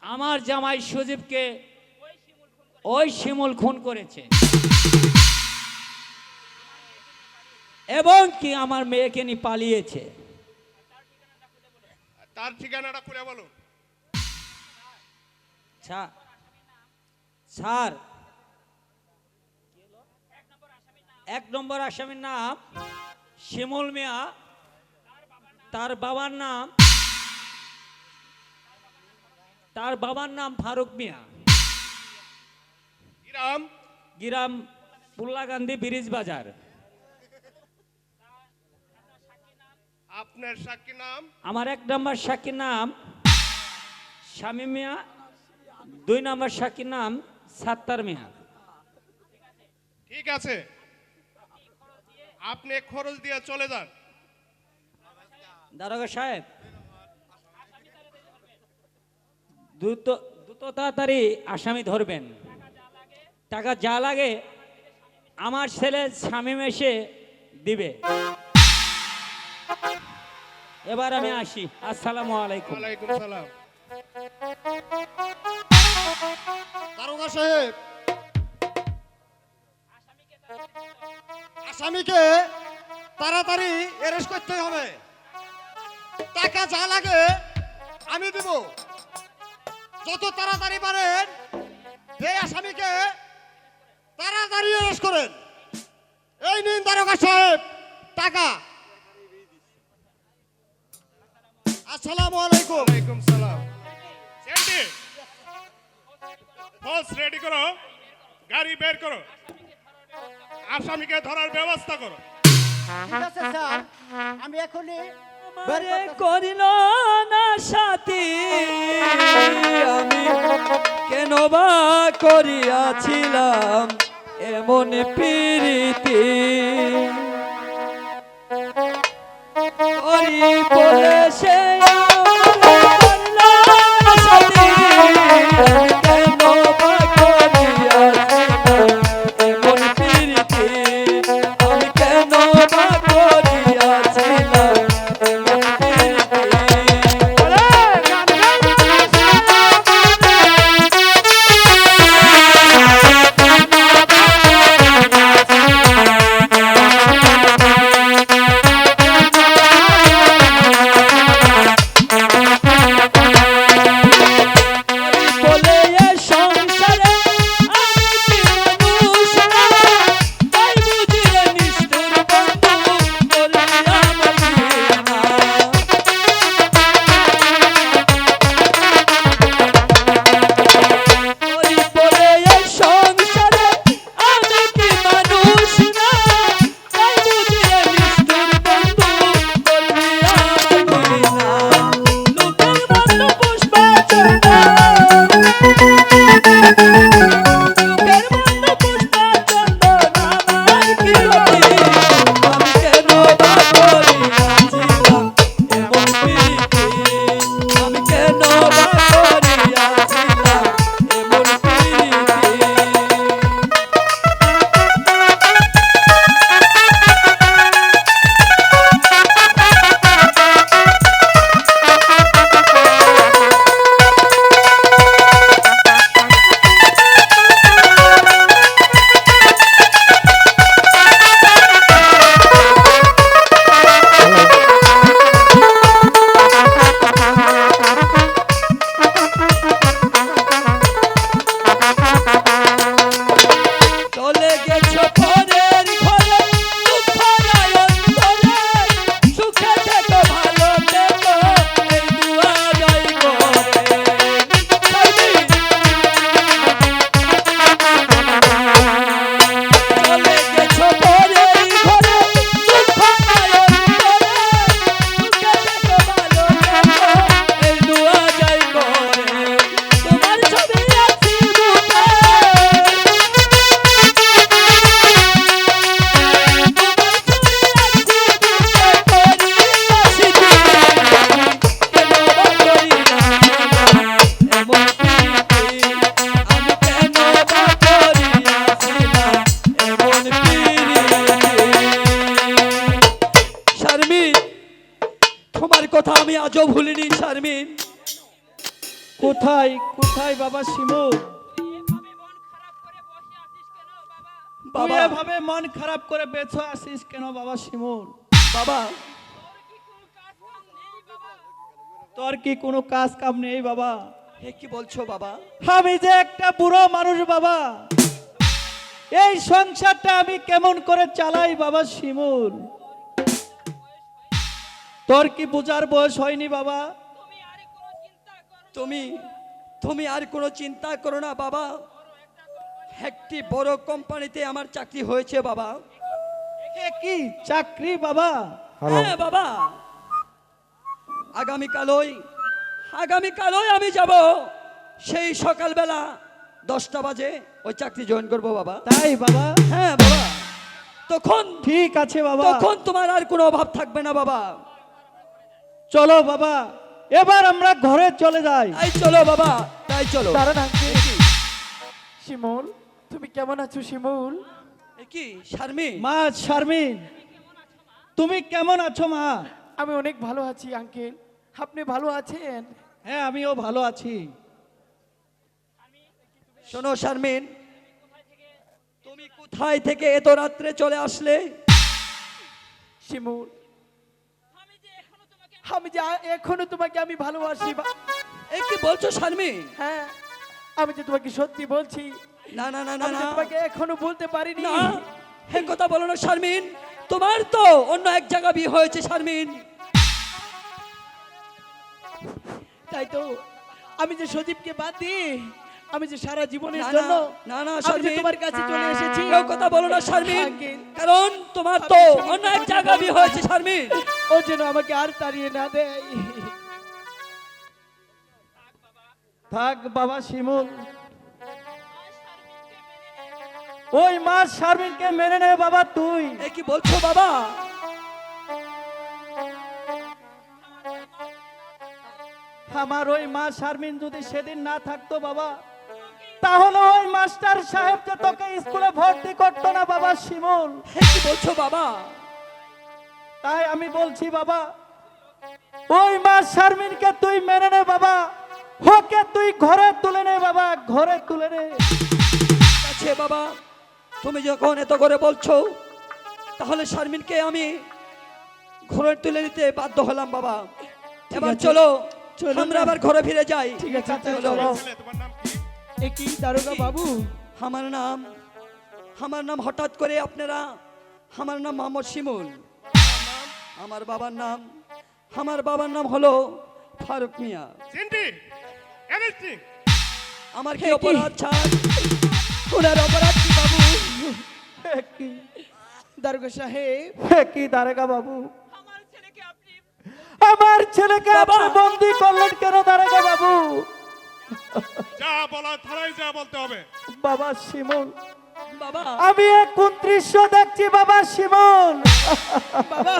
আমার জামাই সজীবকে ওই শিমুল খুন করেছে এবং কি আমার মেয়েকে নিয়ে পালিয়েছে। তার ঠিকানাটা খুলে বলুন। স্যার 1 নম্বর আসামির নাম শিমুল মিয়া, তার বাবার নাম ফারুক মিয়া, গ্রাম পুল্লাগান্ধী ব্রিজ বাজার। আপনার সাক্ষী নাম? আমার 1 নম্বর সাক্ষীর নাম শামীম মিয়া, 2 নম্বর সাক্ষীর নাম সাত্তার মিয়া। ঠিক আছে, আপনি খরচ দিয়ে চলে যান। দারোগা সাহেব, দ্রুত তাড়াতাড়ি আসামি ধরবেন। টাকা যা লাগে আমার ছেলে শামীম এসে দিবে। এবার আমি আসি। আসসালামু আলাইকুম। ওয়ালাইকুম সালাম। দারোগা সাহেব, আসামিকে তাড়াতাড়ি অ্যারেস্ট করতে হবে। টাকা যা লাগে আমি দেব। যত তাড়াতাড়ি পারেন এই আসামিকে তাড়াতাড়ি অ্যারেস্ট করেন। এই নিন দারোগা সাহেব টাকা। আসসালামু আলাইকুম। ওয়ালাইকুম সালাম। সেন্টি, ফলস রেডি করো, গাড়ি বের করো, আসামিকে ধরার ব্যবস্থা করো। ঠিক আছে স্যার, আমি এখনই আমারে করিল না সাথী, আমি কেন বা করিয়াছিলাম এমন প্রীতি, করি বলে সে আমারে করিল না সাথী, আমি কেন বা করিয়াছিলাম এমন প্রীতি, আমি কেন বা করিয়াছিলাম এমন প্রীতি। শারমিন, কোথায় কোথায় বাবা শিমুল? তুই বাবা এভাবে মন খারাপ করে বেঁচে আসিস কেন বাবা শিমুল? বাবা তোর কি কোনো কাজ কাম নেই বাবা? এ কি বলছো বাবা? আমি যে একটা বুড়ো মানুষ বাবা, এই সংসারটা আমি কেমন করে চালাই বাবা শিমুল? তোর কি বোঝার বয়স হয়নি বাবা? তুমি তুমি আর কোনো চিন্তা করো না বাবা, একটি বড় কোম্পানিতে আমার চাকরি হয়েছে বাবা। এ কি চাকরি বাবা? হ্যাঁ বাবা, আগামীকালই আমি যাব, সেই সকালবেলা 10টা বাজে ওই চাকরি জয়েন করব বাবা। তাই বাবা? হ্যাঁ বাবা, তখন ঠিক আছে বাবা, তখন তোমার আর কোনো অভাব থাকবে না বাবা। চলো বাবা এবার আমরা ঘরে চলে যাই। তাই চলো বাবা, তাই চলো। দাঁড়ান আঙ্কেল। শিমুল, তুমি কেমন আছো শিমুল? এ কি শারমিন? মা শারমিন, তুমি কেমন আছো মা? আমি অনেক ভালো আছি আঙ্কেল, আপনি ভালো আছেন? হ্যাঁ আমিও ভালো আছি। শোনো শারমিন, তুমি কোথায় থেকে এত রাত্রে চলে আসলে? শিমুল, আমি যে এখনো তোমাকে আমি ভালোবাসি এ কি বলছো শারমিন? হ্যাঁ, আমি যে তোমাকে সত্যি বলছি, না না না না আমি না যে তোমাকে এখনো বলতে পারিনি। না, এই কথা বলো না শারমিন, তোমার তো অন্য এক জায়গা বিয়ে হয়েছে শারমিন। তাই তো আমি যে সজীবকে বাদ দিয়ে আমি যে সারা জীবনের না, না, জন্য না, না, আমি যে শারমিন। তোমার কাছে চলে এসেছি। এই কথা বলো না শারমিন, আঙ্কেল, কারণ তোমার তো অন্য এক জায়গা বিয়ে হয়েছে শারমিন। ও যেন আমাকে আর তাড়িয়ে না দেয়। থাক বাবা শিমুল, ওই মা শারমিনকে মেনে নে বাবা তুই। এ কি বলছো বাবা? আমার ওই মা শারমিন যদি সেদিন না থাকতো বাবা, তাহলে ওই মাস্টার সাহেব যে তোকে স্কুলে ভর্তি করতো না বাবা শিমুল। এ কি বলছো বাবা? তাই আমি বলছি বাবা, ওই মা শারমিনকে তুই মেনে নে বাবা, ওকে তুই ঘরে তুলে নে বাবা, ঘরে তুলে নে। ঠিক আছে বাবা, তুমি যখন এত করে বলছো, তাহলে শারমিনকে আমি ঘরে তুলে নিতে বাধ্য হলাম বাবা। এবার আছে, চলো, চলো আমরা না। আবার ঘরে ফিরে যাই। ঠিক আছে, চলো। চলো। এ কি দারোগা বাবু? আমার নাম হঠাৎ করে আপনারা, আমার নাম মোহাম্মদ শিমুল। আমার বাবার নাম হলো ফারুক মিয়া। আমার কি অপরাধ ছাড়? ওনার অপরাধ কি বাবু? কি দারোগা সাহেব, কি দারোগা বাবু, আমার ছেলেকে আপনি বন্দি করলেন কেন দারোগা বাবু? যা বলা থানায় যা বলতে হবে। বাবা শিমুল, বাবা আমি এক কোন দৃশ্য দেখছি বাবা শিমুল। বাবা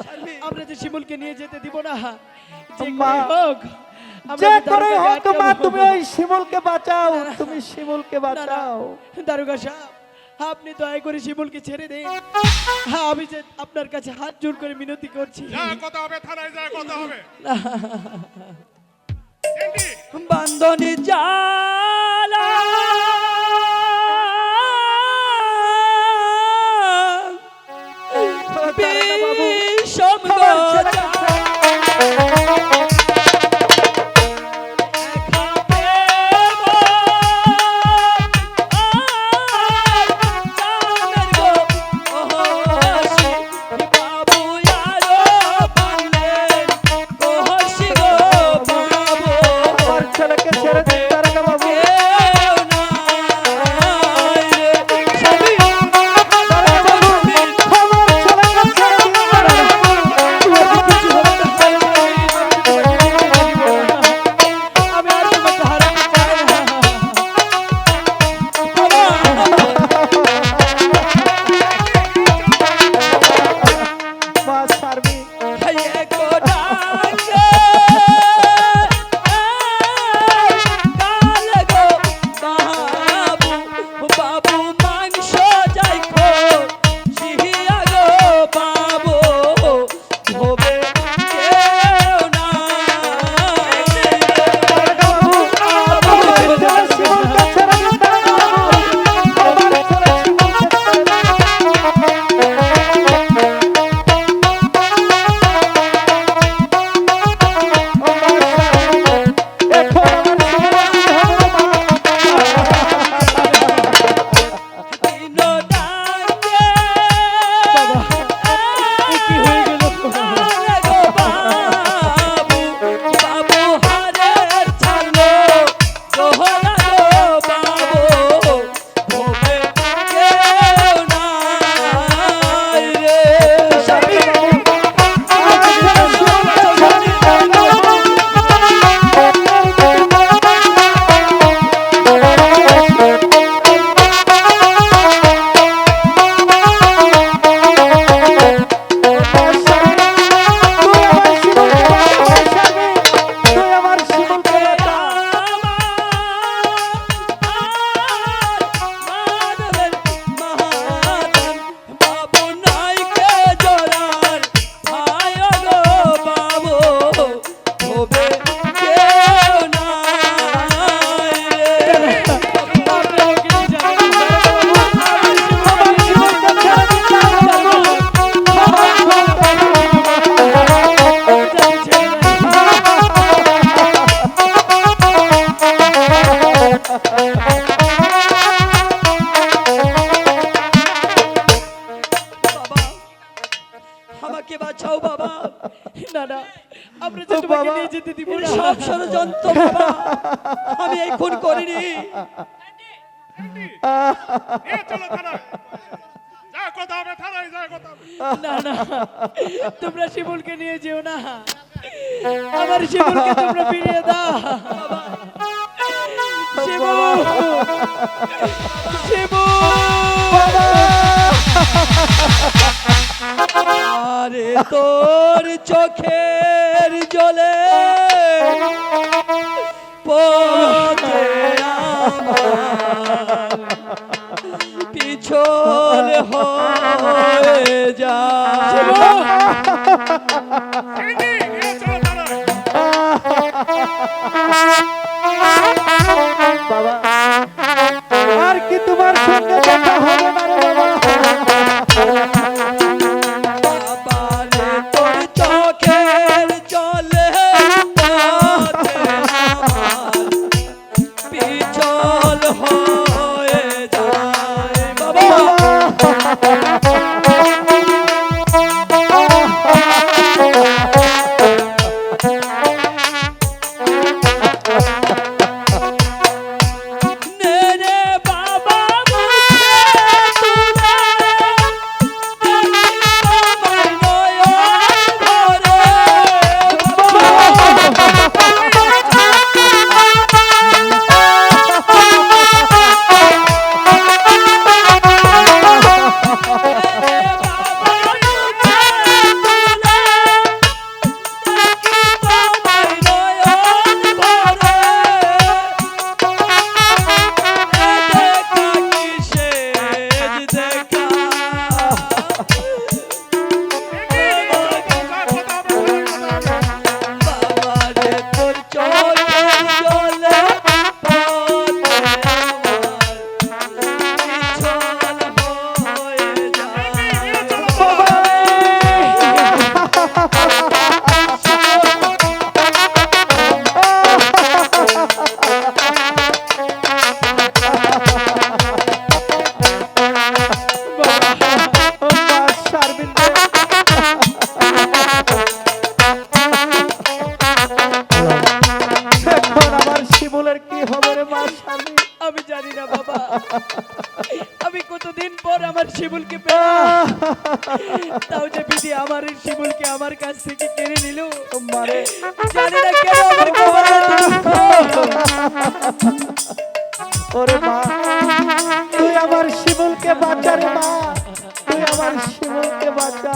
শারমিন, আমরা যে শিমুলকে নিয়ে যেতে দিব না, যে মা, করে হোক আমরা যে যে করে দারোগাকে হোক মা, আটকাবো। তুমি ওই শিমুলকে বাঁচাও, তুমি শিমুলকে না, না, বাঁচাও। দারোগা সাহেব, আপনি দয়া করে শিমুলকে ছেড়ে দিন। হ্যাঁ, আমি যে আপনার কাছে হাত জোড় করে মিনতি করছি। যা কথা হবে থানায় যা কথা হবে। বান্ধনী জালা দারোগা বাবু, বিষম আমার ছেলেকে গজা। আমার ছেলেকে ছেড়ে দিন দারোগা বাবু। দারোগা বাবু, আমার ছেলেকে ছেড়ে দিন দারোগা বাবু। আমি আর তোমাকে হারাতে চাই না। মা শারমিন, ডাক যেতে দিব না। সব ষড়যন্ত্র বাবা, আমি এই খুন করিনি। এ চলো থানায় যা কথা হবে থানায় যা কথা হবে না না, তোমরা শিমুলকে নিয়ে যেও না, আমার শিমুলকে তোমরা ফিরিয়ে দাও। শিমুল, শিমুল, আরে তোর চোখের জলে পথে আমার পিছল হয়ে যা। এ চলো থানায় বাবা আর কি তোমার সঙ্গে দেখা হবে না রে বাবা। বাবারে তোর চোখের জলে পথে আমার পিছল হয়ে যায় বাবা। নে রে বাবা মুখে তুলে আমার নয়ন ভরে আমার শিমুলের কি হবে রে মা শারমিন? আমি জানি না বাবা, আমি কতদিন পর আমার শিমুলকে পেলাম, তাও যে বিধি আমার এই শিমুলকে আমার কাছ থেকে কেড়ে নিল। মারে জানি না কেন আমার কপালে এত দুঃখ। ওরে মা তুই আমার শিমুলকে বাঁচা রে মা, তুই আমার শিমুলকে বাঁচা।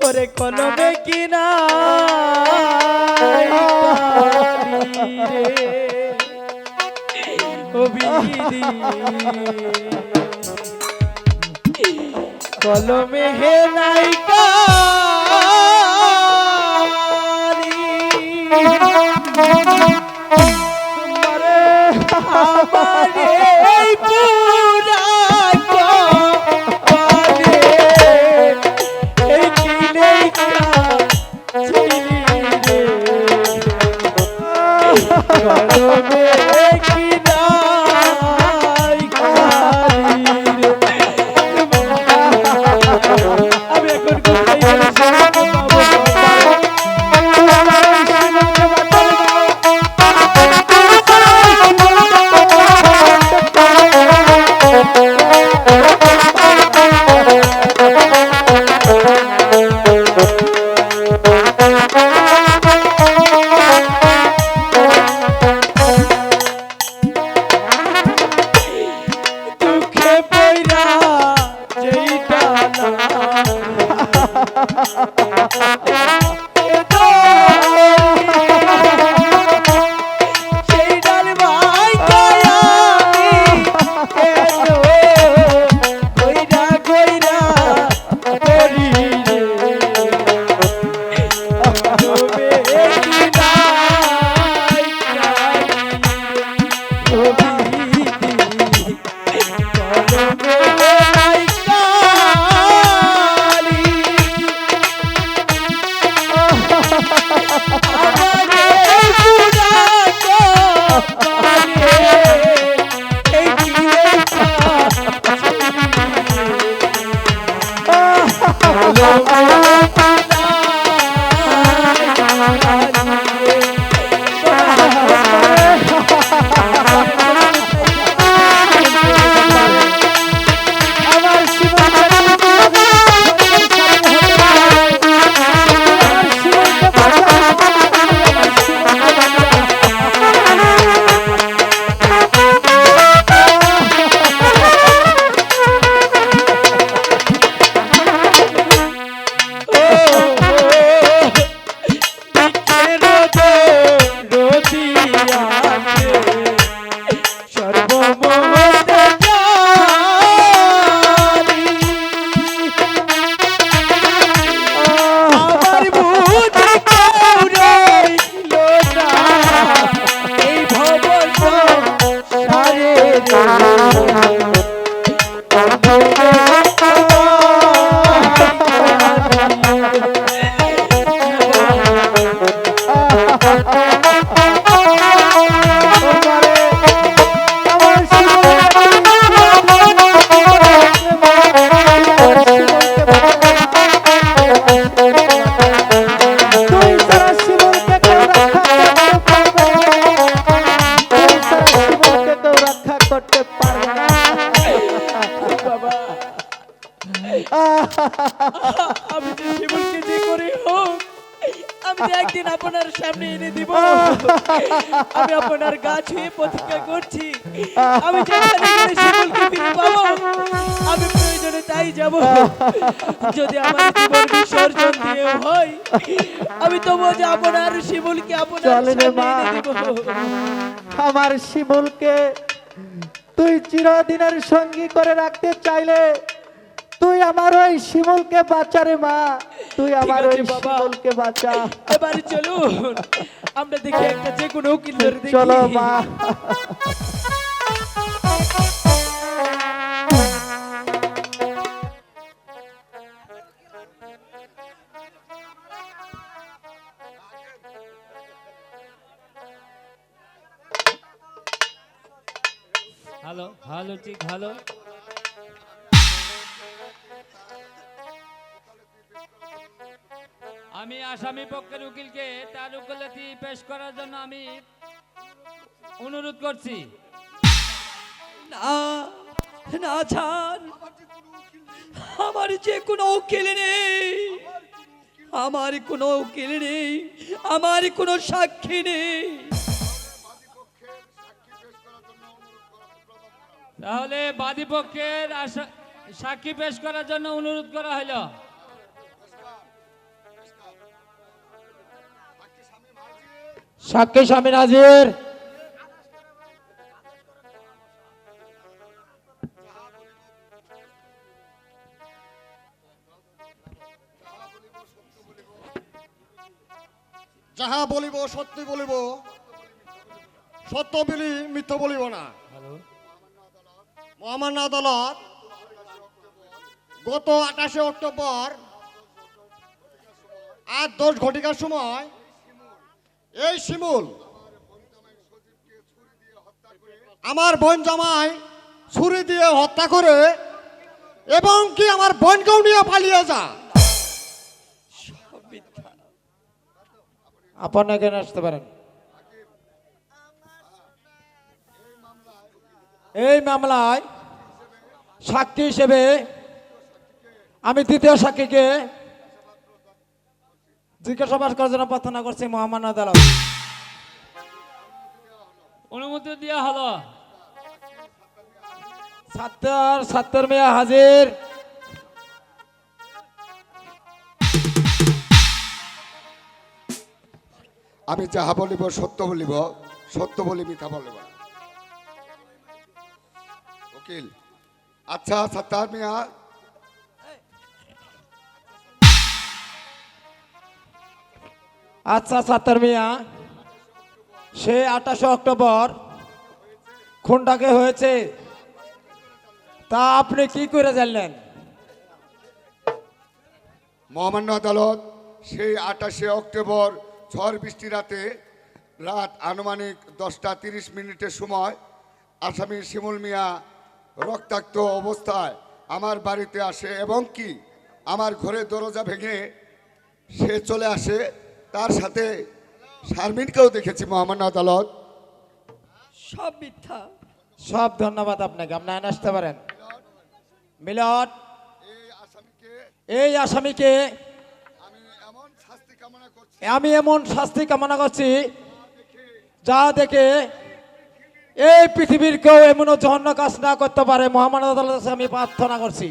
ওরে কলমে কিনা কলমে হে নাইকা আমার এই পুরা কপালে এই কি লেখা ছিলি রে, কলমে কি নাই খালি রে। আমি এখন কোথায় গেলে শিমুলকে পাবো বাবা? সামনে এনে দিব। আমি আপনার গা ছুঁয়ে প্রতিজ্ঞা করছি, আমি যেখানে গেলে শিমুলকে ফিরে পাবো, আমি প্রয়োজনে তাই যাব। যদি আমার জীবন বিসর্জন দিয়ে হয়, আমি তবুও যাব না, আর শিমুলকে আপনার চলে রে সামনে মা। এনে দিব। আমার শিমুলকে তুই চিরদিনের সঙ্গী করে রাখতে চাইলে তুই আমার ওই শিমুলকে বাঁচা রে মা, তুই আমার আছে ওই বাবা। শিমুলকে বাঁচা। এবারে চলুন, আমরা দেখি একটা যে কোনো উকিল ধরে দেখি। চলো মা। হ্যালো হ্যালো ঠিক হ্যালো। আমি আসামি পক্ষের উকিলকে তার উকিলাতি পেশ করার জন্য আমি অনুরোধ করছি। না না ছাড়, আমার যে কোনো উকিল নেই, আমার কোনো উকিল নেই, আমার কোনো সাক্ষী নেই। তাহলে বাদী পক্ষের সাক্ষী পেশ করার জন্য অনুরোধ করা হলো। সাক্ষী স্বামী নাজির। যাহা বলিব সত্যি বলিব, সত্য বলি মিথ্যা বলিব না। মহামান্য আদালত গত 28 অক্টোবর আজ 10 ঘটিকার সময় এই শিমুল আমার বোন জামাই ছুরি দিয়ে হত্যা করে এবং কি আমার বোনকেও নিয়ে পালিয়ে যা। আপনি এখানে আসতে পারেন। এই মামলায় সাক্ষী হিসেবে আমি দ্বিতীয় সাক্ষীকে জিজ্ঞাসাবাদ করার জন্য প্রার্থনা করছি মহামান্য আদালত। অনুমতি দেওয়া হলো। সাত্তর মিয়া হাজির। আমি যাহা বলিব সত্য বলিব, সত্য বলি মিথ্যা বলিব না। উকিল, আচ্ছা সাত্তার মিয়া, আচ্ছা সাত্তর মিয়া, সে 28 অক্টোবর খুনটাকে হয়েছে, তা আপনি কি করে জানলেন? মহামান্য আদালত সেই 28 অক্টোবর ঝড় বৃষ্টি রাতে রাত আনুমানিক 10টা 30 মিনিটের সময় আসামি শিমুল মিয়া রক্তাক্ত অবস্থায় আমার বাড়িতে আসে এবং কি আমার ঘরে দরজা ভেঙে সে চলে আসে। তার সাথে শারমিনকেও দেখেছি মহামান্য আদালত। সব মিথ্যা। সব ধন্যবাদ আপনাকে, আপনি আইন আসতে পারেন। মিলট, এই আসামিকে আমি এমন শাস্তি কামনা করছি আমি এমন শাস্তি কামনা করছি যা দেখে এই পৃথিবীর কেউ এমনও জঘন্য কাজ না করতে পারে। মহামান্য আদালতের কাছে আমি প্রার্থনা করছি।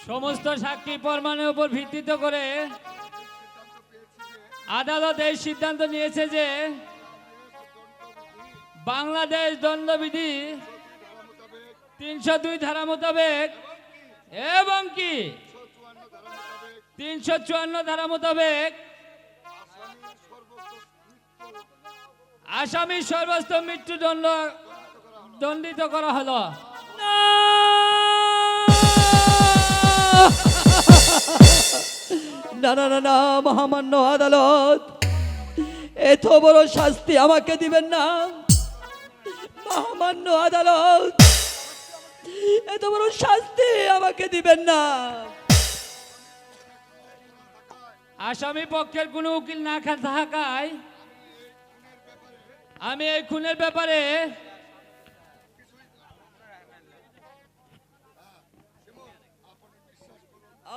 সমস্ত সাক্ষী প্রমাণের উপর ভিত্তিতে করে আদালত এই সিদ্ধান্ত নিয়েছে যে বাংলাদেশ দণ্ডবিধি 302 ধারা মোতাবেক এবং কি 354 ধারা মোতাবেক আসামি সর্বোচ্চ মৃত্যুদণ্ড দণ্ডিত করা হলো। না না না না, মহামান্য আদালত, এত বড় শাস্তি আমাকে দিবেন না। মহামান্য আদালত, এত বড় শাস্তি আমাকে দিবেন না। আসামি পক্ষের কোনো উকিল না থাকায় আমি এই খুনের ব্যাপারে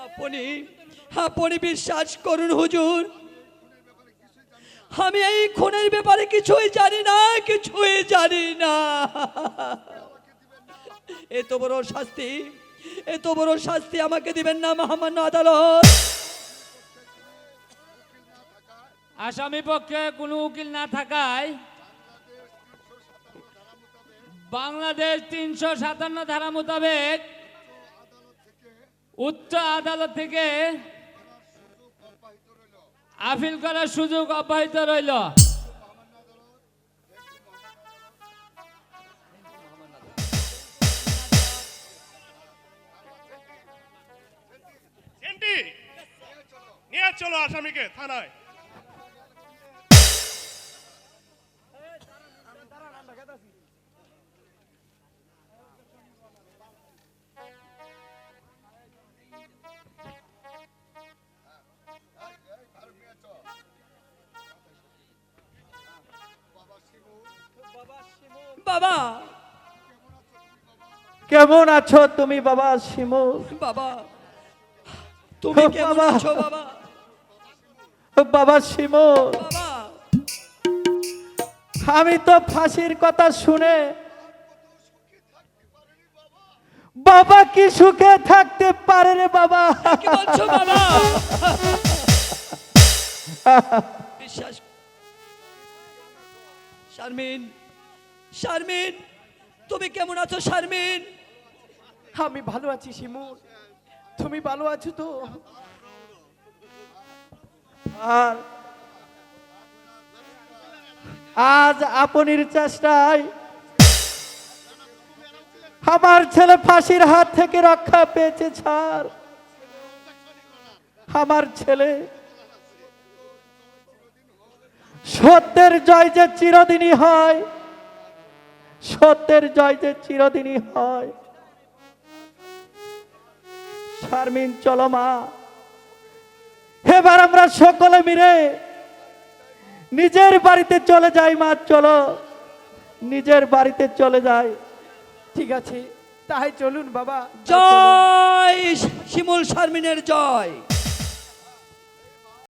আপনি আপনি বিশ্বাস করুন হুজুর, আমি এই খুনের ব্যাপারে কিছুই জানি না, কিছুই জানি না। এত বড় শাস্তি, এত বড় শাস্তি আমাকে দিবেন না মহামান্য আদালত। আসামি পক্ষে কোনো উকিল না থাকায় বাংলাদেশ 357 ধারা মোতাবেক উচ্চ আদালত থেকে আপিল করার সুযোগ অব্যাহত রইল। সেন্টি নিয়ে চলো আসামিকে থানায়। বাবা, কেমন আছো তুমি বাবা শিমুল? বাবা তুমি ও কেমন বাবা। আছো বাবা? বাবা শিমুল, বাবা, আমি তো ফাঁসির কথা শুনে বাবা কি সুখে থাকতে পারে রে বাবা। কি বলছো বাবা? বিশ্বাস, শারমিন, শারমিন তুমি কেমন আছো শারমিন? আমি ভালো আছি শিমুল, তুমি ভালো আছো তো? আর আজ আপনির চেষ্টায় আমার ছেলে ফাঁসির হাত থেকে রক্ষা পেয়েছে স্যার। আমার ছেলে সত্যের জয় যে চিরদিনই হয়, সত্যের জয় যে চিরদিনই হয়। শারমিন চলো মা, এবার আমরা সকলে মিলে নিজের বাড়িতে চলে যাই। মা চলো, নিজের বাড়িতে চলে যাই। ঠিক আছে, তাই চলুন বাবা। জয় শিমুল, শারমিনের জয়।